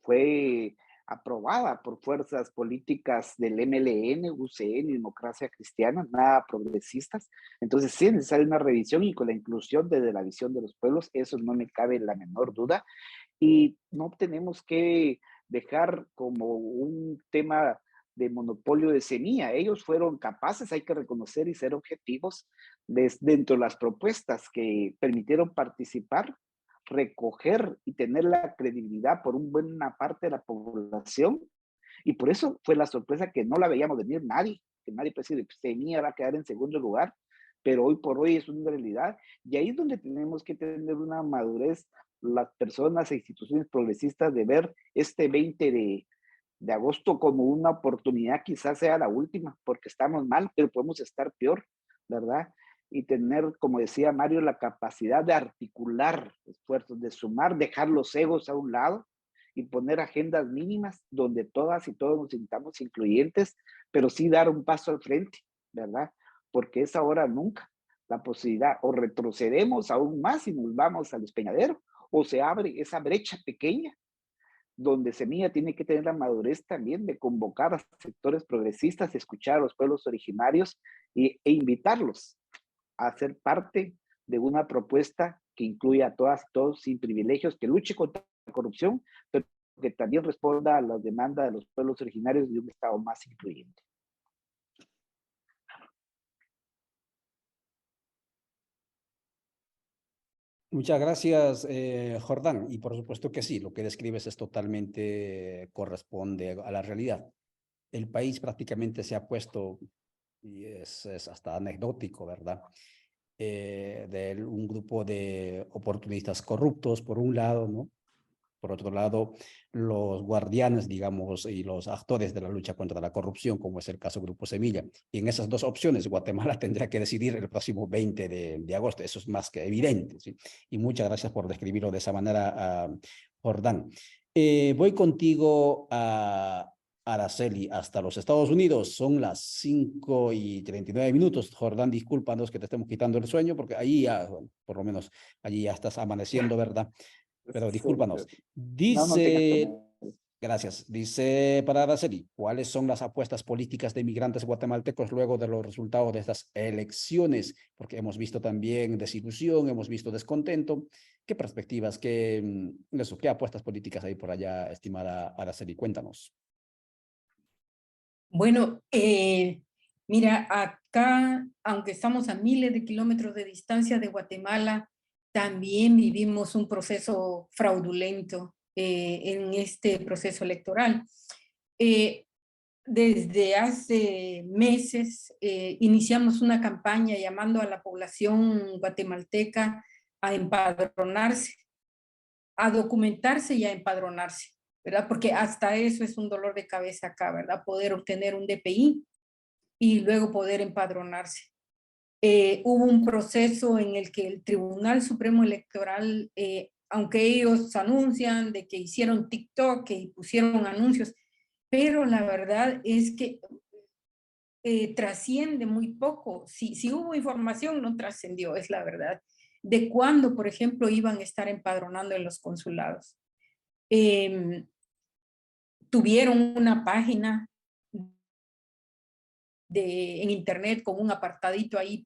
fue aprobada por fuerzas políticas del MLN, UCN y Democracia Cristiana, nada progresistas. Entonces sí es necesaria una revisión y con la inclusión desde la visión de los pueblos, eso no me cabe la menor duda. Y no tenemos que dejar como un tema de monopolio de semilla. Ellos fueron capaces, hay que reconocer y ser objetivos, dentro de las propuestas que permitieron participar, recoger y tener la credibilidad por una buena parte de la población. Y por eso fue la sorpresa que no la veíamos venir nadie, que nadie pensó que semilla va a quedar en segundo lugar, pero hoy por hoy es una realidad. Y ahí es donde tenemos que tener una madurez las personas e instituciones progresistas de ver este 20 de agosto como una oportunidad, quizás sea la última, porque estamos mal, pero podemos estar peor, ¿verdad? Y tener, como decía Mario, la capacidad de articular esfuerzos, de sumar, dejar los egos a un lado y poner agendas mínimas donde todas y todos nos sintamos incluyentes, pero sí dar un paso al frente, ¿verdad? Porque es ahora nunca la posibilidad, o retrocedemos aún más y nos vamos al despeñadero, o se abre esa brecha pequeña donde Semilla tiene que tener la madurez también de convocar a sectores progresistas, escuchar a los pueblos originarios e invitarlos a ser parte de una propuesta que incluya a todas y todos sin privilegios, que luche contra la corrupción, pero que también responda a las demandas de los pueblos originarios de un Estado más incluyente. Muchas gracias, Jordán. Y por supuesto que sí, lo que describes es totalmente corresponde a la realidad. El país prácticamente se ha puesto, y es hasta anecdótico, ¿verdad? De un grupo de oportunistas corruptos, por un lado, ¿no? Por otro lado, los guardianes, digamos, y los actores de la lucha contra la corrupción, como es el caso Grupo Semilla. Y en esas dos opciones, Guatemala tendrá que decidir el próximo 20 de agosto. Eso es más que evidente, ¿sí? Y muchas gracias por describirlo de esa manera, Jordán. Voy contigo a Araceli hasta los Estados Unidos. Son las 5:39. Jordán, discúlpanos que te estemos quitando el sueño, porque ahí ya, por lo menos, allí ya estás amaneciendo, ¿verdad? Pero discúlpanos. No, no tengas Dice, pena. gracias, dice para Araceli, ¿cuáles son las apuestas políticas de migrantes guatemaltecos luego de los resultados de estas elecciones? Porque hemos visto también desilusión, hemos visto descontento. ¿Qué perspectivas, qué apuestas políticas hay por allá, estimada Araceli? Cuéntanos. Bueno, mira, acá, aunque estamos a miles de kilómetros de distancia de Guatemala, también vivimos un proceso fraudulento en este proceso electoral. Desde hace meses iniciamos una campaña llamando a la población guatemalteca a empadronarse, a documentarse y a empadronarse, ¿verdad? Porque hasta eso es un dolor de cabeza acá, ¿verdad? Poder obtener un DPI y luego poder empadronarse. Hubo un proceso en el que el Tribunal Supremo Electoral, aunque ellos anuncian de que hicieron TikTok y pusieron anuncios, pero la verdad es que trasciende muy poco. Si hubo información, no trascendió, es la verdad, de cuándo, por ejemplo, iban a estar empadronando en los consulados. Tuvieron una página en internet con un apartadito ahí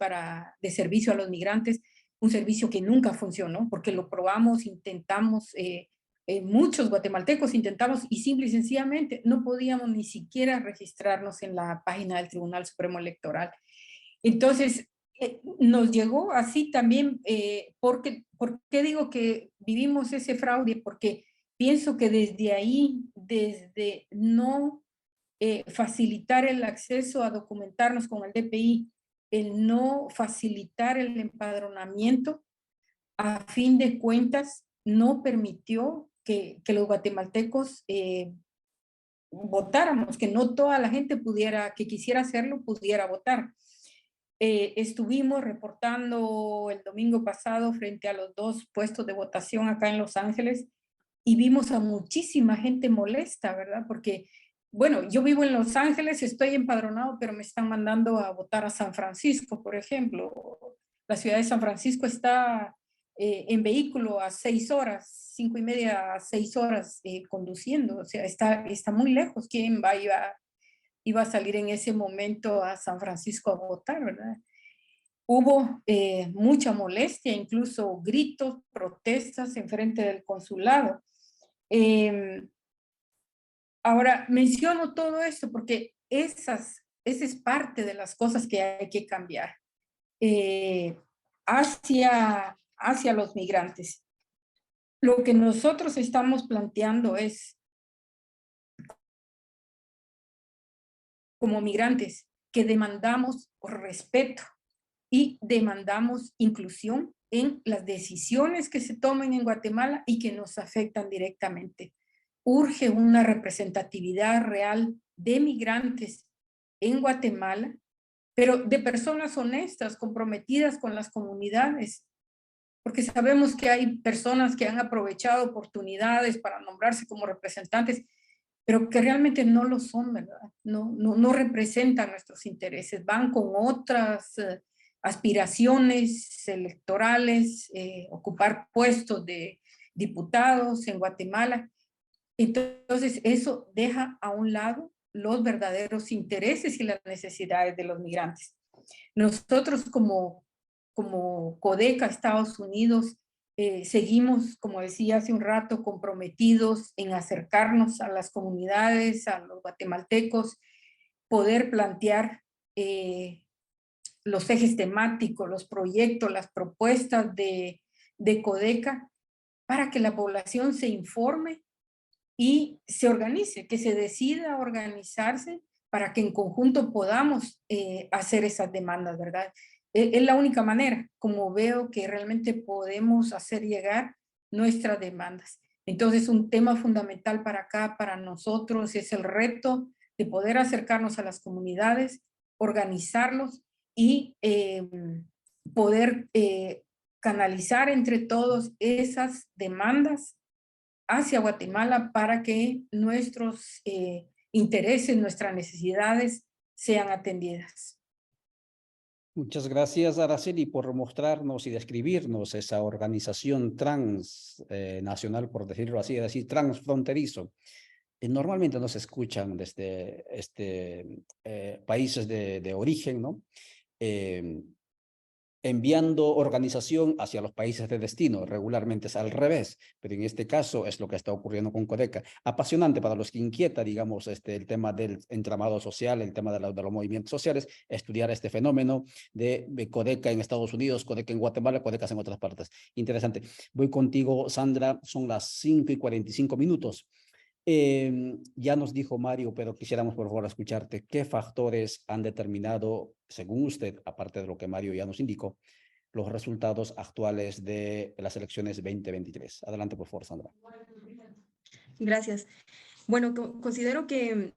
de servicio a los migrantes, un servicio que nunca funcionó, porque lo probamos, intentamos, muchos guatemaltecos intentamos y simple y sencillamente no podíamos ni siquiera registrarnos en la página del Tribunal Supremo Electoral. Entonces, nos llegó así también, ¿por qué digo que vivimos ese fraude? Porque pienso que desde ahí, desde no facilitar el acceso a documentarnos con el DPI, el no facilitar el empadronamiento, a fin de cuentas, no permitió que los guatemaltecos votáramos, que no toda la gente que quisiera hacerlo, pudiera votar. Estuvimos reportando el domingo pasado frente a los 2 puestos de votación acá en Los Ángeles y vimos a muchísima gente molesta, ¿verdad? Porque, bueno, yo vivo en Los Ángeles, estoy empadronado, pero me están mandando a votar a San Francisco, por ejemplo. La ciudad de San Francisco está en vehículo a 6 horas, 5:30 a 6 horas conduciendo, o sea, está muy lejos. ¿Quién iba a salir en ese momento a San Francisco a votar, verdad? Hubo mucha molestia, incluso gritos, protestas en frente del consulado. Ahora, menciono todo esto porque esa es parte de las cosas que hay que cambiar hacia los migrantes. Lo que nosotros estamos planteando es, como migrantes, que demandamos respeto y demandamos inclusión en las decisiones que se tomen en Guatemala y que nos afectan directamente. Urge una representatividad real de migrantes en Guatemala, pero de personas honestas, comprometidas con las comunidades, porque sabemos que hay personas que han aprovechado oportunidades para nombrarse como representantes, pero que realmente no lo son, ¿verdad? No representan nuestros intereses, van con otras aspiraciones electorales, ocupar puestos de diputados en Guatemala. Entonces, eso deja a un lado los verdaderos intereses y las necesidades de los migrantes. Nosotros como Codeca, Estados Unidos, seguimos, como decía hace un rato, comprometidos en acercarnos a las comunidades, a los guatemaltecos, poder plantear los ejes temáticos, los proyectos, las propuestas de Codeca para que la población se informe y se organice, que se decida organizarse para que en conjunto podamos hacer esas demandas, ¿verdad? Es la única manera, como veo que realmente podemos hacer llegar nuestras demandas. Entonces, un tema fundamental para acá, para nosotros, es el reto de poder acercarnos a las comunidades, organizarlos y poder canalizar entre todos esas demandas hacia Guatemala para que nuestros intereses, nuestras necesidades sean atendidas. Muchas gracias, Araceli, por mostrarnos y describirnos esa organización transnacional, por decirlo así, es decir, transfronterizo. Normalmente nos escuchan desde países de origen, ¿no? Enviando organización hacia los países de destino. Regularmente es al revés, pero en este caso es lo que está ocurriendo con Codeca. Apasionante para los que inquieta, digamos, el tema del entramado social, el tema de los movimientos sociales, estudiar este fenómeno de Codeca en Estados Unidos, Codeca en Guatemala, Codecas en otras partes. Interesante. Voy contigo, Sandra, son las 5:45. Ya nos dijo Mario, pero quisiéramos por favor escucharte. ¿Qué factores han determinado, según usted, aparte de lo que Mario ya nos indicó, los resultados actuales de las elecciones 2023? Adelante, por favor, Sandra. Gracias. Bueno, considero que,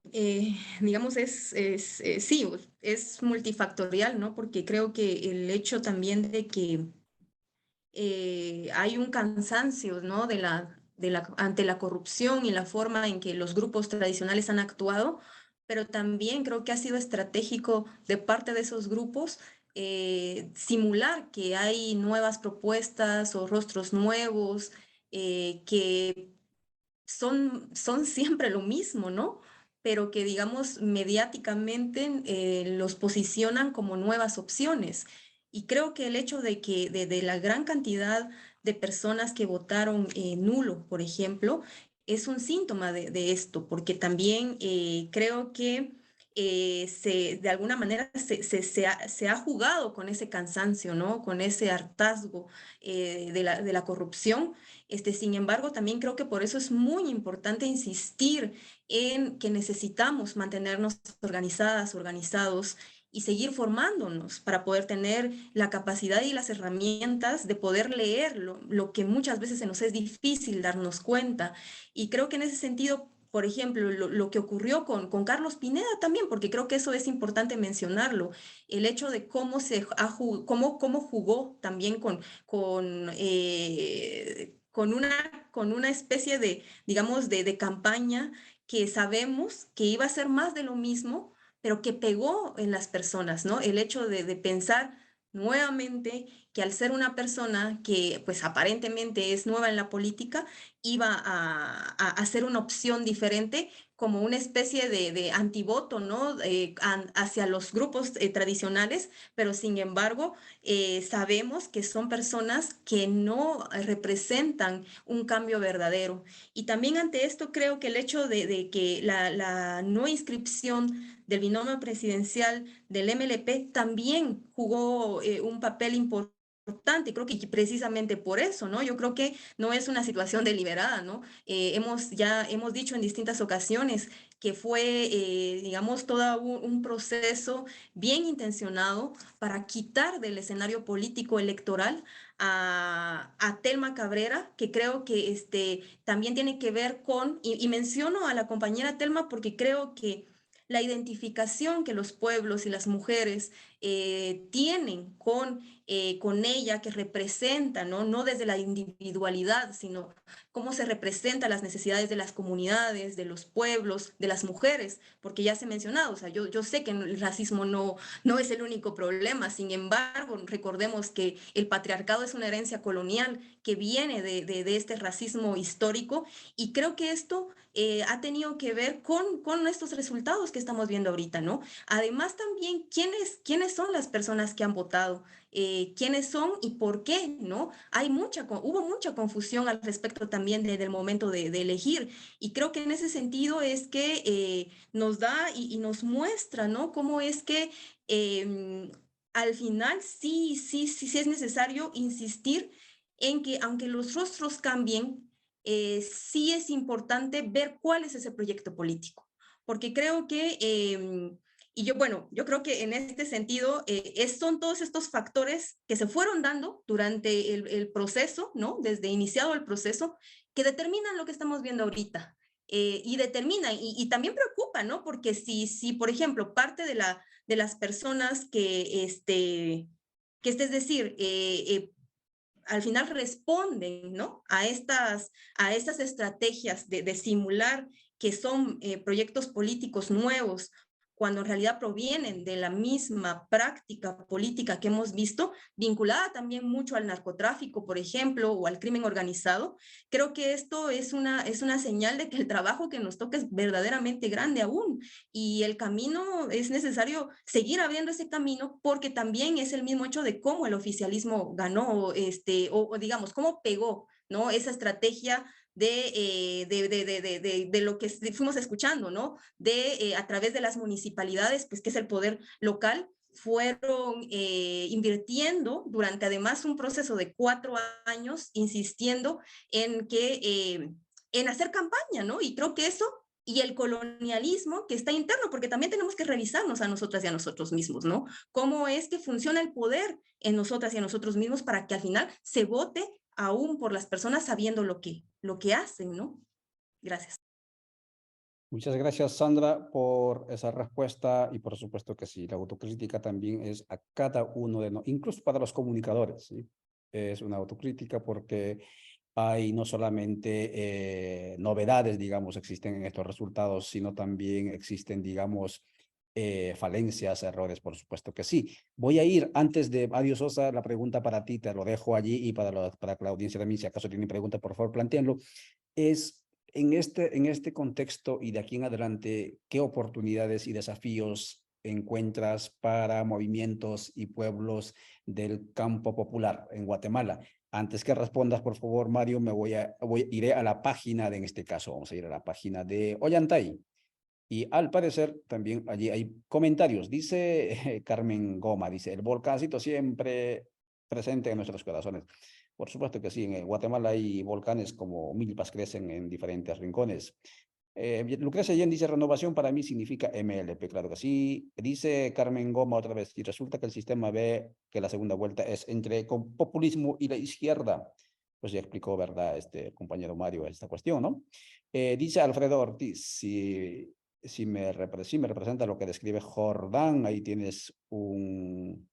digamos, sí, es multifactorial, ¿no? Porque creo que el hecho también de que hay un cansancio, ¿no? ante la corrupción y la forma en que los grupos tradicionales han actuado, pero también creo que ha sido estratégico de parte de esos grupos simular que hay nuevas propuestas o rostros nuevos que son siempre lo mismo, ¿no? Pero que, digamos, mediáticamente los posicionan como nuevas opciones. Y creo que el hecho de que de la gran cantidad de personas que votaron nulo, por ejemplo, es un síntoma de esto, porque también creo que de alguna manera se ha jugado con ese cansancio, ¿no? Con ese hartazgo de la corrupción. Sin embargo, también creo que por eso es muy importante insistir en que necesitamos mantenernos organizadas, organizados y seguir formándonos para poder tener la capacidad y las herramientas de poder leer lo que muchas veces se nos es difícil darnos cuenta. Y creo que en ese sentido, por ejemplo, lo que ocurrió con Carlos Pineda también, porque creo que eso es importante mencionarlo, el hecho de cómo cómo jugó también con una especie de, digamos, de campaña que sabemos que iba a ser más de lo mismo, pero que pegó en las personas, ¿no? El hecho de pensar nuevamente que al ser una persona que pues aparentemente es nueva en la política, iba a ser una opción diferente como una especie de antivoto, ¿no? Hacia los grupos tradicionales, pero sin embargo sabemos que son personas que no representan un cambio verdadero. Y también ante esto creo que el hecho de que la no inscripción del binomio presidencial del MLP también jugó un papel importante. Creo que precisamente por eso, ¿no? Yo creo que no es una situación deliberada, ¿no? Hemos dicho en distintas ocasiones que fue, digamos, todo un proceso bien intencionado para quitar del escenario político electoral a Telma Cabrera, que creo que también tiene que ver y menciono a la compañera Telma porque creo que la identificación que los pueblos y las mujeres tienen con ella, que representa, ¿no? No desde la individualidad, sino cómo se representan las necesidades de las comunidades, de los pueblos, de las mujeres, porque ya se ha mencionado, o sea, yo sé que el racismo no es el único problema, sin embargo, recordemos que el patriarcado es una herencia colonial que viene de este racismo histórico, y creo que esto ha tenido que ver con estos resultados que estamos viendo ahorita, ¿no? Además también, ¿quiénes son las personas que han votado? ¿Quiénes son y por qué? ¿No? Hubo mucha confusión al respecto también del momento de elegir, y creo que en ese sentido es que nos da y nos muestra, ¿no? Cómo es que al final sí es necesario insistir en que aunque los rostros cambien, sí es importante ver cuál es ese proyecto político, porque creo que, yo creo que en este sentido son todos estos factores que se fueron dando durante el proceso, ¿no? Desde iniciado el proceso, que determinan lo que estamos viendo ahorita. Y también preocupa, ¿no? Porque si por ejemplo, parte de las personas es decir, al final responden, ¿no? a estas estrategias de simular que son proyectos políticos nuevos, cuando en realidad provienen de la misma práctica política que hemos visto, vinculada también mucho al narcotráfico, por ejemplo, o al crimen organizado. Creo que esto es una señal de que el trabajo que nos toca es verdaderamente grande aún, y el camino es necesario seguir abriendo ese camino, porque también es el mismo hecho de cómo el oficialismo ganó, o digamos, cómo pegó, ¿no? Esa estrategia de lo que fuimos escuchando, ¿no? A través de las municipalidades, pues que es el poder local, fueron invirtiendo durante además un proceso de 4 años, insistiendo en hacer campaña, ¿no? Y creo que eso y el colonialismo que está interno, porque también tenemos que revisarnos a nosotras y a nosotros mismos, ¿no? Cómo es que funciona el poder en nosotras y a nosotros mismos para que al final se vote aún por las personas sabiendo lo que hacen, ¿no? Gracias. Muchas gracias, Sandra, por esa respuesta, y por supuesto que sí, la autocrítica también es a cada uno de nosotros, incluso para los comunicadores, ¿sí? Es una autocrítica porque hay no solamente novedades, digamos, existen en estos resultados, sino también existen, digamos, falencias, errores, por supuesto que sí. Voy a ir, antes de Adiós Sosa, la pregunta para ti, te lo dejo allí, y para que la audiencia también, si acaso tiene pregunta, por favor, plantéenlo. Es en este contexto y de aquí en adelante, ¿qué oportunidades y desafíos encuentras para movimientos y pueblos del campo popular en Guatemala? Antes que respondas, por favor, Mario, iré a la página en este caso, vamos a ir a la página de Ollantay. Y al parecer también allí hay comentarios. Dice Carmen Goma, dice, el volcancito siempre presente en nuestros corazones. Por supuesto que sí, en Guatemala hay volcanes como milpas, crecen en diferentes rincones. Lucrecia Yen dice, renovación para mí significa MLP, claro que sí. Dice Carmen Goma otra vez, y resulta que el sistema ve que la segunda vuelta es entre con populismo y la izquierda. Pues ya explicó, ¿verdad? Este compañero Mario esta cuestión, ¿no? Dice Alfredo Ortiz, si me representa lo que describe Jordán, ahí tienes un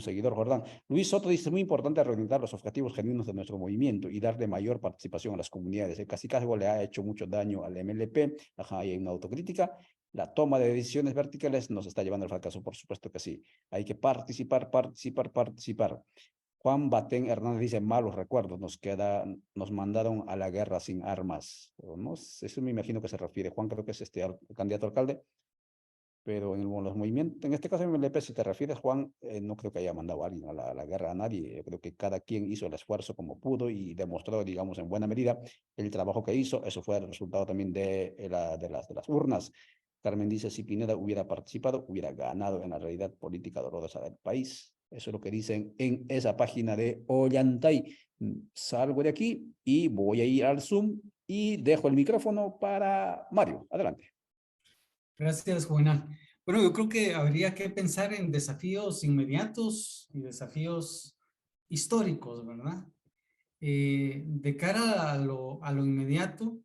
seguidor, Jordán. Luis Soto dice, es muy importante reorientar los objetivos genuinos de nuestro movimiento y darle mayor participación a las comunidades. El cacicazgo le ha hecho mucho daño al MLP, ajá, y hay una autocrítica. La toma de decisiones verticales nos está llevando al fracaso, por supuesto que sí. Hay que participar. Juan Batén Hernández dice, malos recuerdos, nos mandaron a la guerra sin armas. No, eso me imagino que se refiere. Juan creo que es el candidato a alcalde, pero en los movimientos, en este caso en MLP, si te refieres, Juan, no creo que haya mandado a alguien a la guerra, a nadie. Yo creo que cada quien hizo el esfuerzo como pudo y demostró, digamos, en buena medida el trabajo que hizo. Eso fue el resultado también de las urnas. Carmen dice, si Pineda hubiera participado, hubiera ganado en la realidad política dolorosa del país. Eso es lo que dicen en esa página de Ollantay. Salgo de aquí y voy a ir al Zoom y dejo el micrófono para Mario. Adelante. Gracias, Juvenal. Bueno, yo creo que habría que pensar en desafíos inmediatos y desafíos históricos, ¿verdad? De cara a lo inmediato,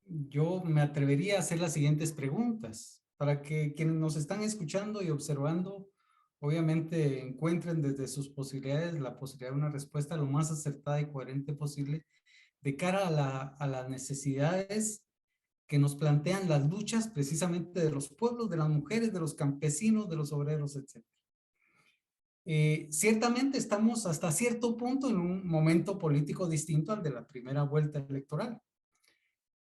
yo me atrevería a hacer las siguientes preguntas para que quienes nos están escuchando y observando, obviamente encuentren desde sus posibilidades la posibilidad de una respuesta lo más acertada y coherente posible de cara a las necesidades que nos plantean las luchas precisamente de los pueblos, de las mujeres, de los campesinos, de los obreros, etc. Ciertamente estamos hasta cierto punto en un momento político distinto al de la primera vuelta electoral.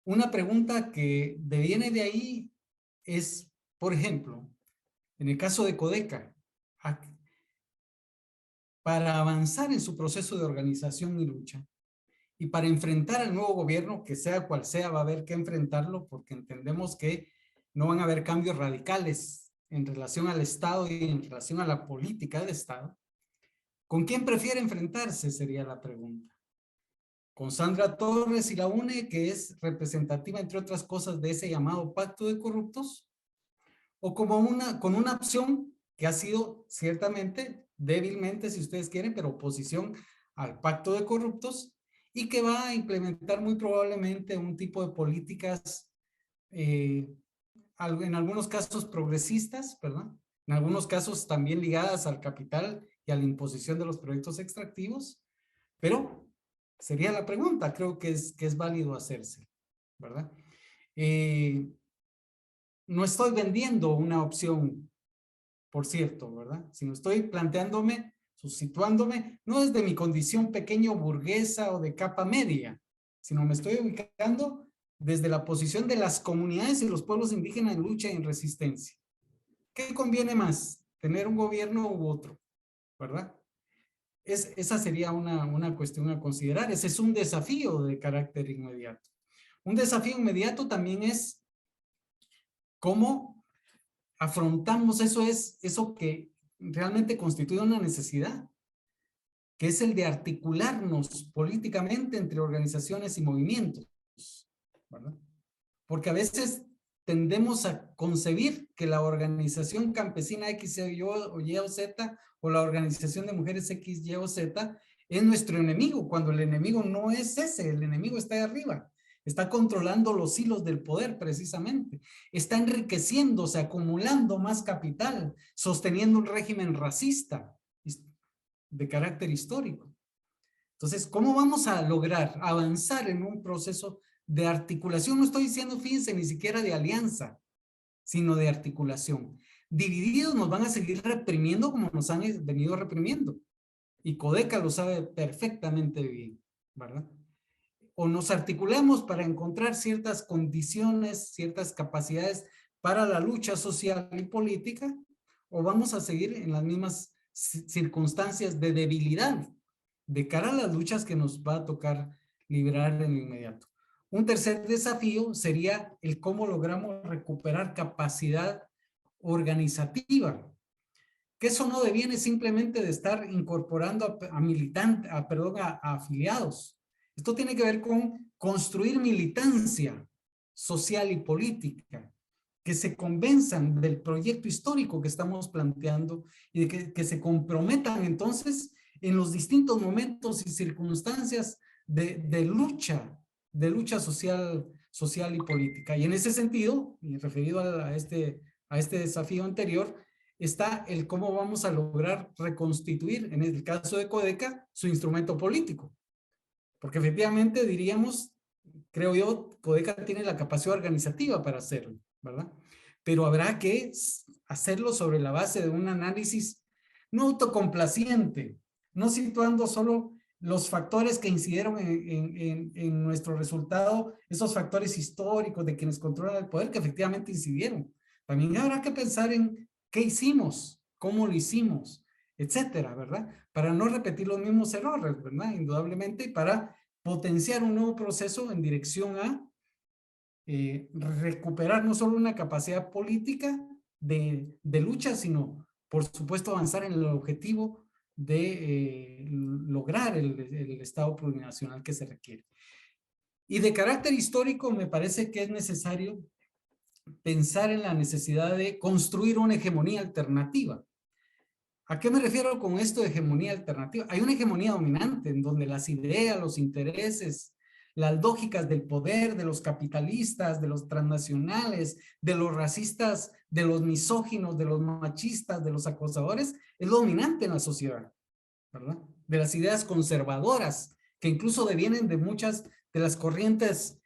Una pregunta que deviene de ahí es, por ejemplo, en el caso de Codeca, para avanzar en su proceso de organización y lucha, y para enfrentar al nuevo gobierno, que sea cual sea, va a haber que enfrentarlo porque entendemos que no van a haber cambios radicales en relación al Estado y en relación a la política del Estado. ¿Con quién prefiere enfrentarse? Sería la pregunta. ¿Con Sandra Torres y la UNE, que es representativa, entre otras cosas, de ese llamado pacto de corruptos? ¿O como con una opción que ha sido ciertamente, débilmente, si ustedes quieren, pero oposición al pacto de corruptos, y que va a implementar muy probablemente un tipo de políticas, en algunos casos progresistas, ¿verdad? En algunos casos también ligadas al capital y a la imposición de los proyectos extractivos, pero sería la pregunta, creo que es válido hacerse, ¿verdad? No estoy vendiendo una opción, por cierto, ¿verdad? Sino estoy planteándome, situándome, no desde mi condición pequeño burguesa o de capa media, sino me estoy ubicando desde la posición de las comunidades y los pueblos indígenas en lucha y en resistencia. ¿Qué conviene más? ¿Tener un gobierno u otro? ¿Verdad? Esa sería una cuestión a considerar. Ese es un desafío de carácter inmediato. Un desafío inmediato también es cómo afrontamos eso que realmente constituye una necesidad, que es el de articularnos políticamente entre organizaciones y movimientos, ¿verdad? Porque a veces tendemos a concebir que la organización campesina X, Y o Z, o la organización de mujeres X, Y o Z, es nuestro enemigo, cuando el enemigo no es ese, el enemigo está ahí arriba. Está controlando los hilos del poder precisamente. Está enriqueciéndose, acumulando más capital, sosteniendo un régimen racista de carácter histórico. Entonces, ¿cómo vamos a lograr avanzar en un proceso de articulación? No estoy diciendo, fíjense, ni siquiera de alianza, sino de articulación. Divididos nos van a seguir reprimiendo como nos han venido reprimiendo. Y Codeca lo sabe perfectamente bien, ¿verdad? O nos articulamos para encontrar ciertas condiciones, ciertas capacidades para la lucha social y política, o vamos a seguir en las mismas circunstancias de debilidad de cara a las luchas que nos va a tocar librar en lo inmediato. Un tercer desafío sería el cómo logramos recuperar capacidad organizativa, que eso no deviene simplemente de estar incorporando a militantes, a afiliados. Esto tiene que ver con construir militancia social y política, que se convenzan del proyecto histórico que estamos planteando y de que se comprometan entonces en los distintos momentos y circunstancias de lucha social y política. Y en ese sentido, y referido a este desafío anterior, está el cómo vamos a lograr reconstituir, en el caso de Codeca, su instrumento político. Porque efectivamente diríamos, creo yo, Codeca tiene la capacidad organizativa para hacerlo, ¿verdad? Pero habrá que hacerlo sobre la base de un análisis no autocomplaciente, no situando solo los factores que incidieron en nuestro resultado, esos factores históricos de quienes controlan el poder que efectivamente incidieron. También habrá que pensar en qué hicimos, cómo lo hicimos, etcétera, ¿verdad? Para no repetir los mismos errores, ¿verdad? Indudablemente, y para potenciar un nuevo proceso en dirección a recuperar no solo una capacidad política de lucha, sino, por supuesto, avanzar en el objetivo de lograr el Estado plurinacional que se requiere. Y de carácter histórico, me parece que es necesario pensar en la necesidad de construir una hegemonía alternativa. ¿A qué me refiero con esto de hegemonía alternativa? Hay una hegemonía dominante en donde las ideas, los intereses, las lógicas del poder, de los capitalistas, de los transnacionales, de los racistas, de los misóginos, de los machistas, de los acosadores, es lo dominante en la sociedad, ¿verdad? De las ideas conservadoras, que incluso devienen de muchas de las corrientes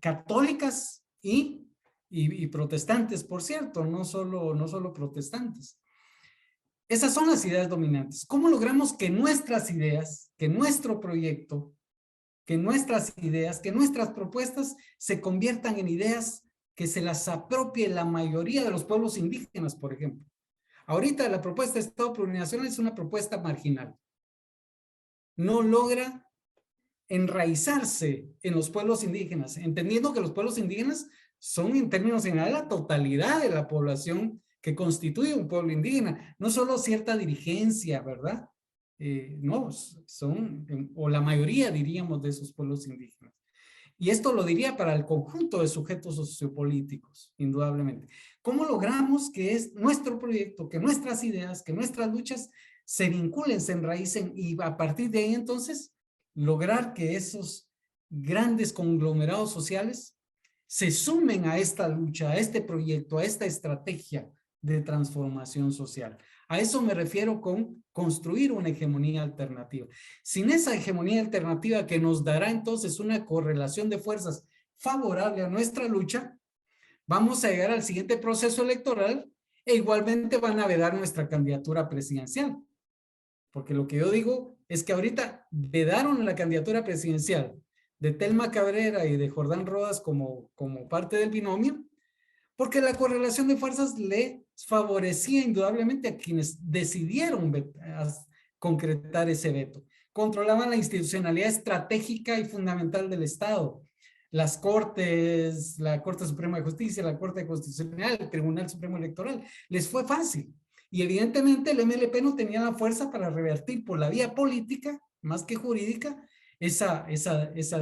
católicas y protestantes, por cierto, no solo protestantes. Esas son las ideas dominantes. ¿Cómo logramos que nuestras ideas, que nuestro proyecto, que nuestras ideas, que nuestras propuestas se conviertan en ideas que se las apropie la mayoría de los pueblos indígenas, por ejemplo? Ahorita la propuesta de Estado plurinacional es una propuesta marginal. No logra enraizarse en los pueblos indígenas, entendiendo que los pueblos indígenas son, en términos generales, la totalidad de la población que constituye un pueblo indígena, no solo cierta dirigencia, ¿verdad? No, son, o la mayoría, diríamos, de esos pueblos indígenas. Y esto lo diría para el conjunto de sujetos sociopolíticos, indudablemente. ¿Cómo logramos que es nuestro proyecto, que nuestras ideas, que nuestras luchas se vinculen, se enraícen y a partir de ahí entonces lograr que esos grandes conglomerados sociales se sumen a esta lucha, a este proyecto, a esta estrategia de transformación social? A eso me refiero con construir una hegemonía alternativa. Sin esa hegemonía alternativa que nos dará entonces una correlación de fuerzas favorable a nuestra lucha, vamos a llegar al siguiente proceso electoral e igualmente van a vedar nuestra candidatura presidencial. Porque lo que yo digo es que ahorita vedaron la candidatura presidencial de Telma Cabrera y de Jordán Rodas como parte del binomio, porque la correlación de fuerzas le favorecía indudablemente a quienes decidieron concretar ese veto. Controlaban la institucionalidad estratégica y fundamental del Estado. Las Cortes, la Corte Suprema de Justicia, la Corte Constitucional, el Tribunal Supremo Electoral. Les fue fácil. Y evidentemente el MLP no tenía la fuerza para revertir por la vía política, más que jurídica, esa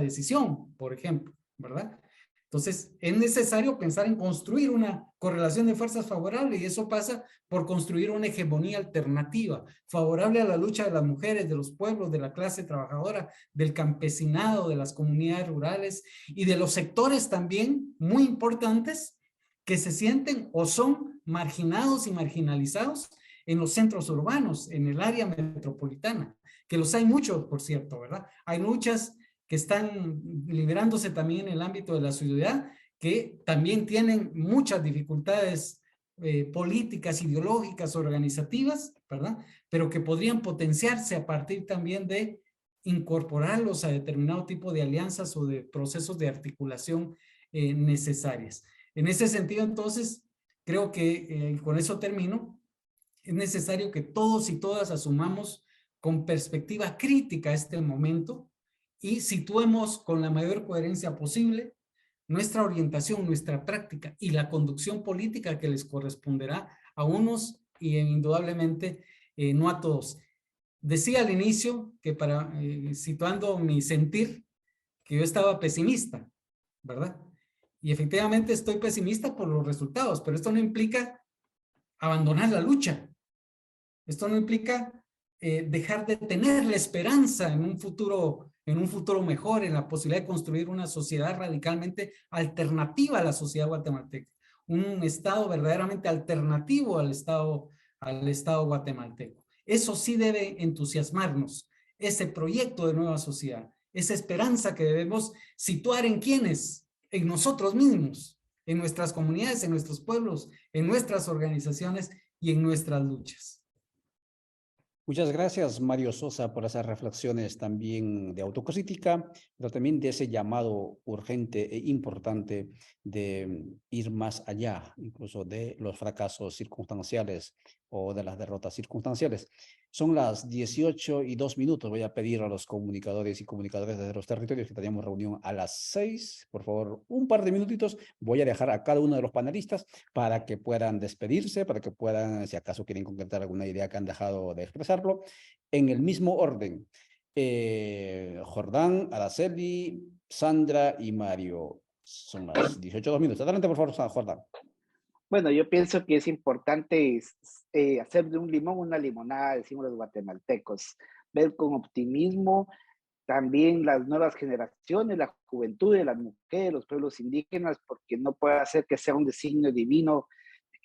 decisión, por ejemplo, ¿verdad? Entonces, es necesario pensar en construir una correlación de fuerzas favorable y eso pasa por construir una hegemonía alternativa, favorable a la lucha de las mujeres, de los pueblos, de la clase trabajadora, del campesinado, de las comunidades rurales y de los sectores también muy importantes que se sienten o son marginados y marginalizados en los centros urbanos, en el área metropolitana, que los hay muchos, por cierto, ¿verdad? Hay luchas que están liberándose también en el ámbito de la ciudad, que también tienen muchas dificultades políticas, ideológicas, organizativas, ¿verdad? Pero que podrían potenciarse a partir también de incorporarlos a determinado tipo de alianzas o de procesos de articulación necesarias. En ese sentido, entonces, creo que con eso termino, es necesario que todos y todas asumamos con perspectiva crítica este momento y situemos con la mayor coherencia posible nuestra orientación, nuestra práctica y la conducción política que les corresponderá a unos y indudablemente no a todos. Decía al inicio que situando mi sentir, que yo estaba pesimista, ¿verdad? Y efectivamente estoy pesimista por los resultados, pero esto no implica abandonar la lucha. Esto no implica dejar de tener la esperanza en un futuro mejor, en la posibilidad de construir una sociedad radicalmente alternativa a la sociedad guatemalteca, un Estado verdaderamente alternativo al Estado guatemalteco. Eso sí debe entusiasmarnos, ese proyecto de nueva sociedad, esa esperanza que debemos situar en quiénes, en nosotros mismos, en nuestras comunidades, en nuestros pueblos, en nuestras organizaciones y en nuestras luchas. Muchas gracias, Mario Sosa, por esas reflexiones también de autocrítica, pero también de ese llamado urgente e importante de ir más allá, incluso de los fracasos circunstanciales o de las derrotas circunstanciales. Son las 18:02. Voy a pedir a los comunicadores y comunicadoras de los territorios que teníamos reunión a las 6. Por favor, un par de minutitos. Voy a dejar a cada uno de los panelistas para que puedan despedirse, para que puedan, si acaso quieren concretar alguna idea que han dejado de expresarlo, en el mismo orden. Jordán, Araceli, Sandra y Mario. Son las 18:02. Adelante, por favor, Jordán. Bueno, yo pienso que es importante hacer de un limón una limonada, decimos los guatemaltecos, ver con optimismo también las nuevas generaciones, la juventud de las mujeres, los pueblos indígenas, porque no puede ser que sea un designio divino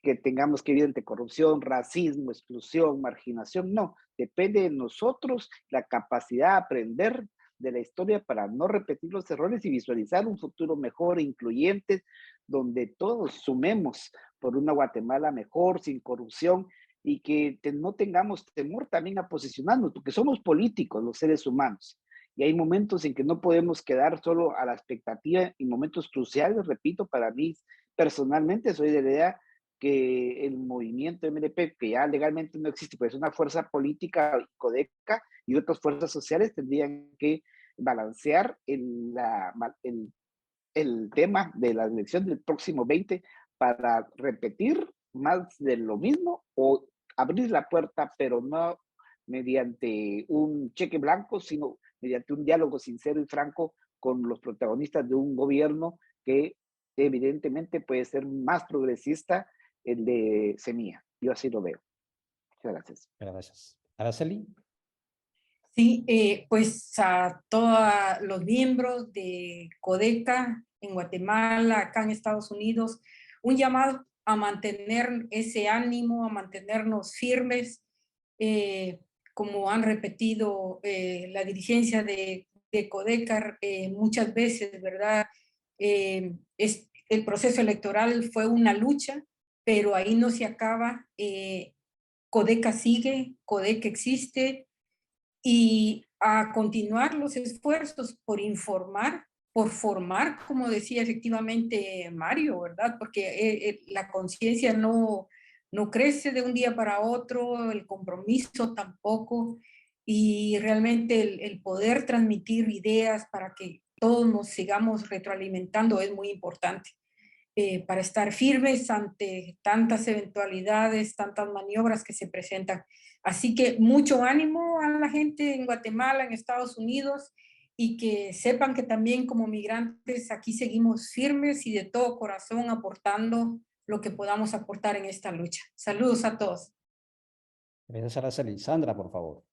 que tengamos que vivir entre corrupción, racismo, exclusión, marginación. No, depende de nosotros la capacidad de aprender de la historia para no repetir los errores y visualizar un futuro mejor, incluyente, donde todos sumemos por una Guatemala mejor, sin corrupción, y que no tengamos temor también a posicionarnos, porque somos políticos los seres humanos. Y hay momentos en que no podemos quedar solo a la expectativa, en momentos cruciales, repito, para mí personalmente soy de la idea que el movimiento MLP, que ya legalmente no existe, pues es una fuerza política, Codeca, y otras fuerzas sociales tendrían que balancear el tema de la elección del próximo 20 para repetir más de lo mismo o abrir la puerta, pero no mediante un cheque blanco, sino mediante un diálogo sincero y franco con los protagonistas de un gobierno que evidentemente puede ser más progresista, el de Semilla. Yo así lo veo. Muchas gracias. Gracias. Araceli. Sí, pues a todos los miembros de Codeca en Guatemala, acá en Estados Unidos, un llamado a mantener ese ánimo, a mantenernos firmes, como han repetido la dirigencia de Codeca muchas veces, ¿verdad? El proceso electoral fue una lucha, pero ahí no se acaba. Codeca sigue, Codeca existe, y a continuar los esfuerzos por informar, por formar, como decía efectivamente Mario, ¿verdad? Porque la conciencia no crece de un día para otro, el compromiso tampoco, y realmente el poder transmitir ideas para que todos nos sigamos retroalimentando es muy importante. Para estar firmes ante tantas eventualidades, tantas maniobras que se presentan. Así que mucho ánimo a la gente en Guatemala, en Estados Unidos, y que sepan que también como migrantes aquí seguimos firmes y de todo corazón aportando lo que podamos aportar en esta lucha. Saludos a todos. Gracias, Araceli. Sandra, por favor.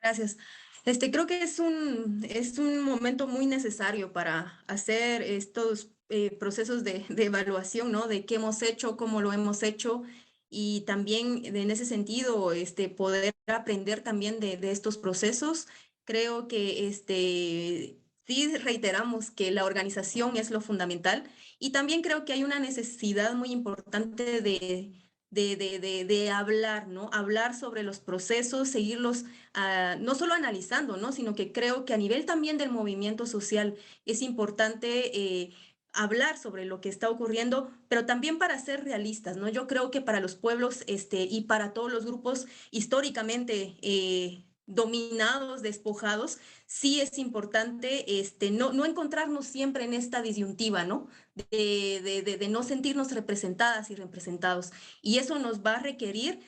Gracias. Creo que es un momento muy necesario para hacer estos procesos de evaluación, ¿no? De qué hemos hecho, cómo lo hemos hecho, y también en ese sentido poder aprender también de estos procesos. Creo que sí reiteramos que la organización es lo fundamental, y también creo que hay una necesidad muy importante de hablar, ¿no? Hablar sobre los procesos, seguirlos no solo analizando, ¿no? Sino que creo que a nivel también del movimiento social es importante hablar sobre lo que está ocurriendo, pero también para ser realistas, ¿no? Yo creo que para los pueblos y para todos los grupos históricamente dominados, despojados, sí es importante no encontrarnos siempre en esta disyuntiva, ¿no? De no sentirnos representadas y representados. Y eso nos va a requerir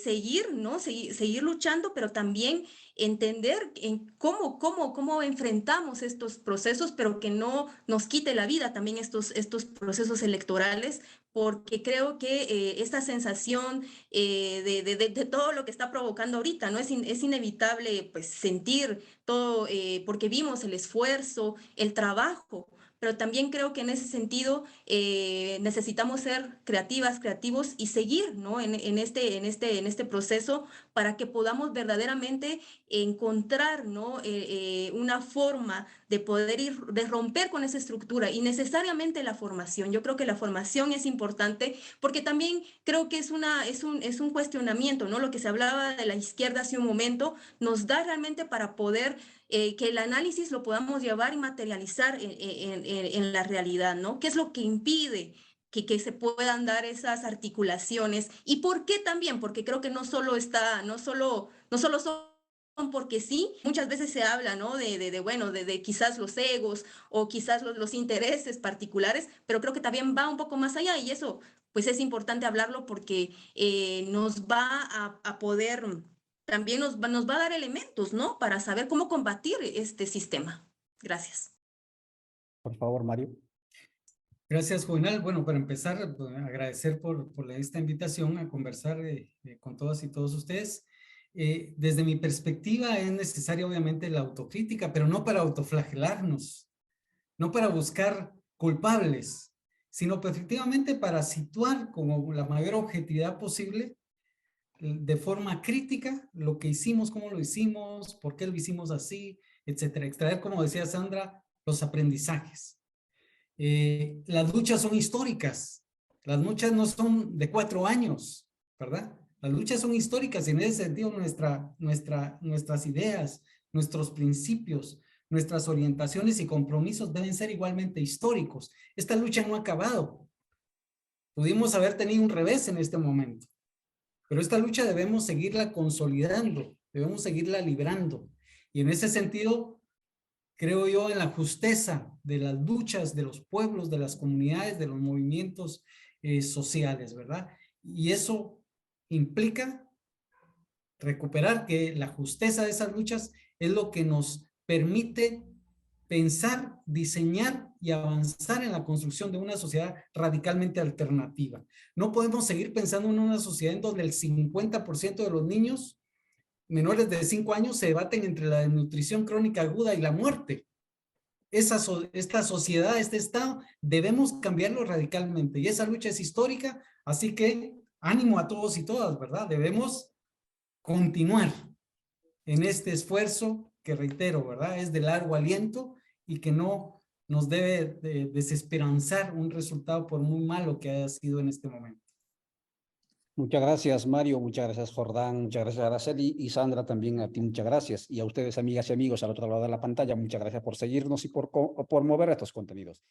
seguir, ¿no? Seguir luchando, pero también entender cómo enfrentamos estos procesos, pero que no nos quite la vida también estos procesos electorales, porque creo que esta sensación de todo lo que está provocando ahorita, ¿no? Es inevitable pues sentir todo, porque vimos el esfuerzo, el trabajo, pero también creo que en ese sentido necesitamos ser creativos y seguir, ¿no? en este proceso para que podamos verdaderamente encontrar, ¿no? Una forma de poder de romper con esa estructura y necesariamente la formación. Yo creo que la formación es importante porque también creo que es un cuestionamiento, ¿no? Lo que se hablaba de la izquierda hace un momento nos da realmente para poder que el análisis lo podamos llevar y materializar en la realidad, ¿no? ¿Qué es lo que impide que se puedan dar esas articulaciones? ¿Y por qué también? Porque creo que no solo son porque sí, muchas veces se habla, ¿no? De quizás los egos o quizás los intereses particulares, pero creo que también va un poco más allá y eso, pues es importante hablarlo porque nos va a poder, también nos va a dar elementos, ¿no? Para saber cómo combatir este sistema. Gracias. Por favor, Mario. Gracias, Juvenal. Bueno, para empezar, pues, agradecer por esta invitación a conversar con todas y todos ustedes. Desde mi perspectiva es necesaria obviamente la autocrítica, pero no para autoflagelarnos, no para buscar culpables, sino efectivamente para situar con la mayor objetividad posible, de forma crítica, lo que hicimos, cómo lo hicimos, por qué lo hicimos así, etcétera. Extraer, como decía Sandra, los aprendizajes. Las luchas son históricas, las luchas no son de 4 años, ¿verdad? Las luchas son históricas y en ese sentido nuestras ideas, nuestros principios, nuestras orientaciones y compromisos deben ser igualmente históricos. Esta lucha no ha acabado. Pudimos haber tenido un revés en este momento, pero esta lucha debemos seguirla consolidando, debemos seguirla librando. Y en ese sentido, creo yo en la justeza de las luchas de los pueblos, de las comunidades, de los movimientos sociales, ¿verdad? Y eso implica recuperar que la justeza de esas luchas es lo que nos permite pensar, diseñar y avanzar en la construcción de una sociedad radicalmente alternativa. No podemos seguir pensando en una sociedad en donde el 50% de los niños menores de 5 años se debaten entre la desnutrición crónica aguda y la muerte. Esta sociedad, este estado, debemos cambiarlo radicalmente y esa lucha es histórica, así que ánimo a todos y todas, ¿verdad? Debemos continuar en este esfuerzo que, reitero, ¿verdad? Es de largo aliento y que no nos debe desesperanzar un resultado por muy malo que haya sido en este momento. Muchas gracias, Mario. Muchas gracias, Jordán. Muchas gracias, Araceli. Y Sandra, también a ti, muchas gracias. Y a ustedes, amigas y amigos, al otro lado de la pantalla, muchas gracias por seguirnos y por mover estos contenidos.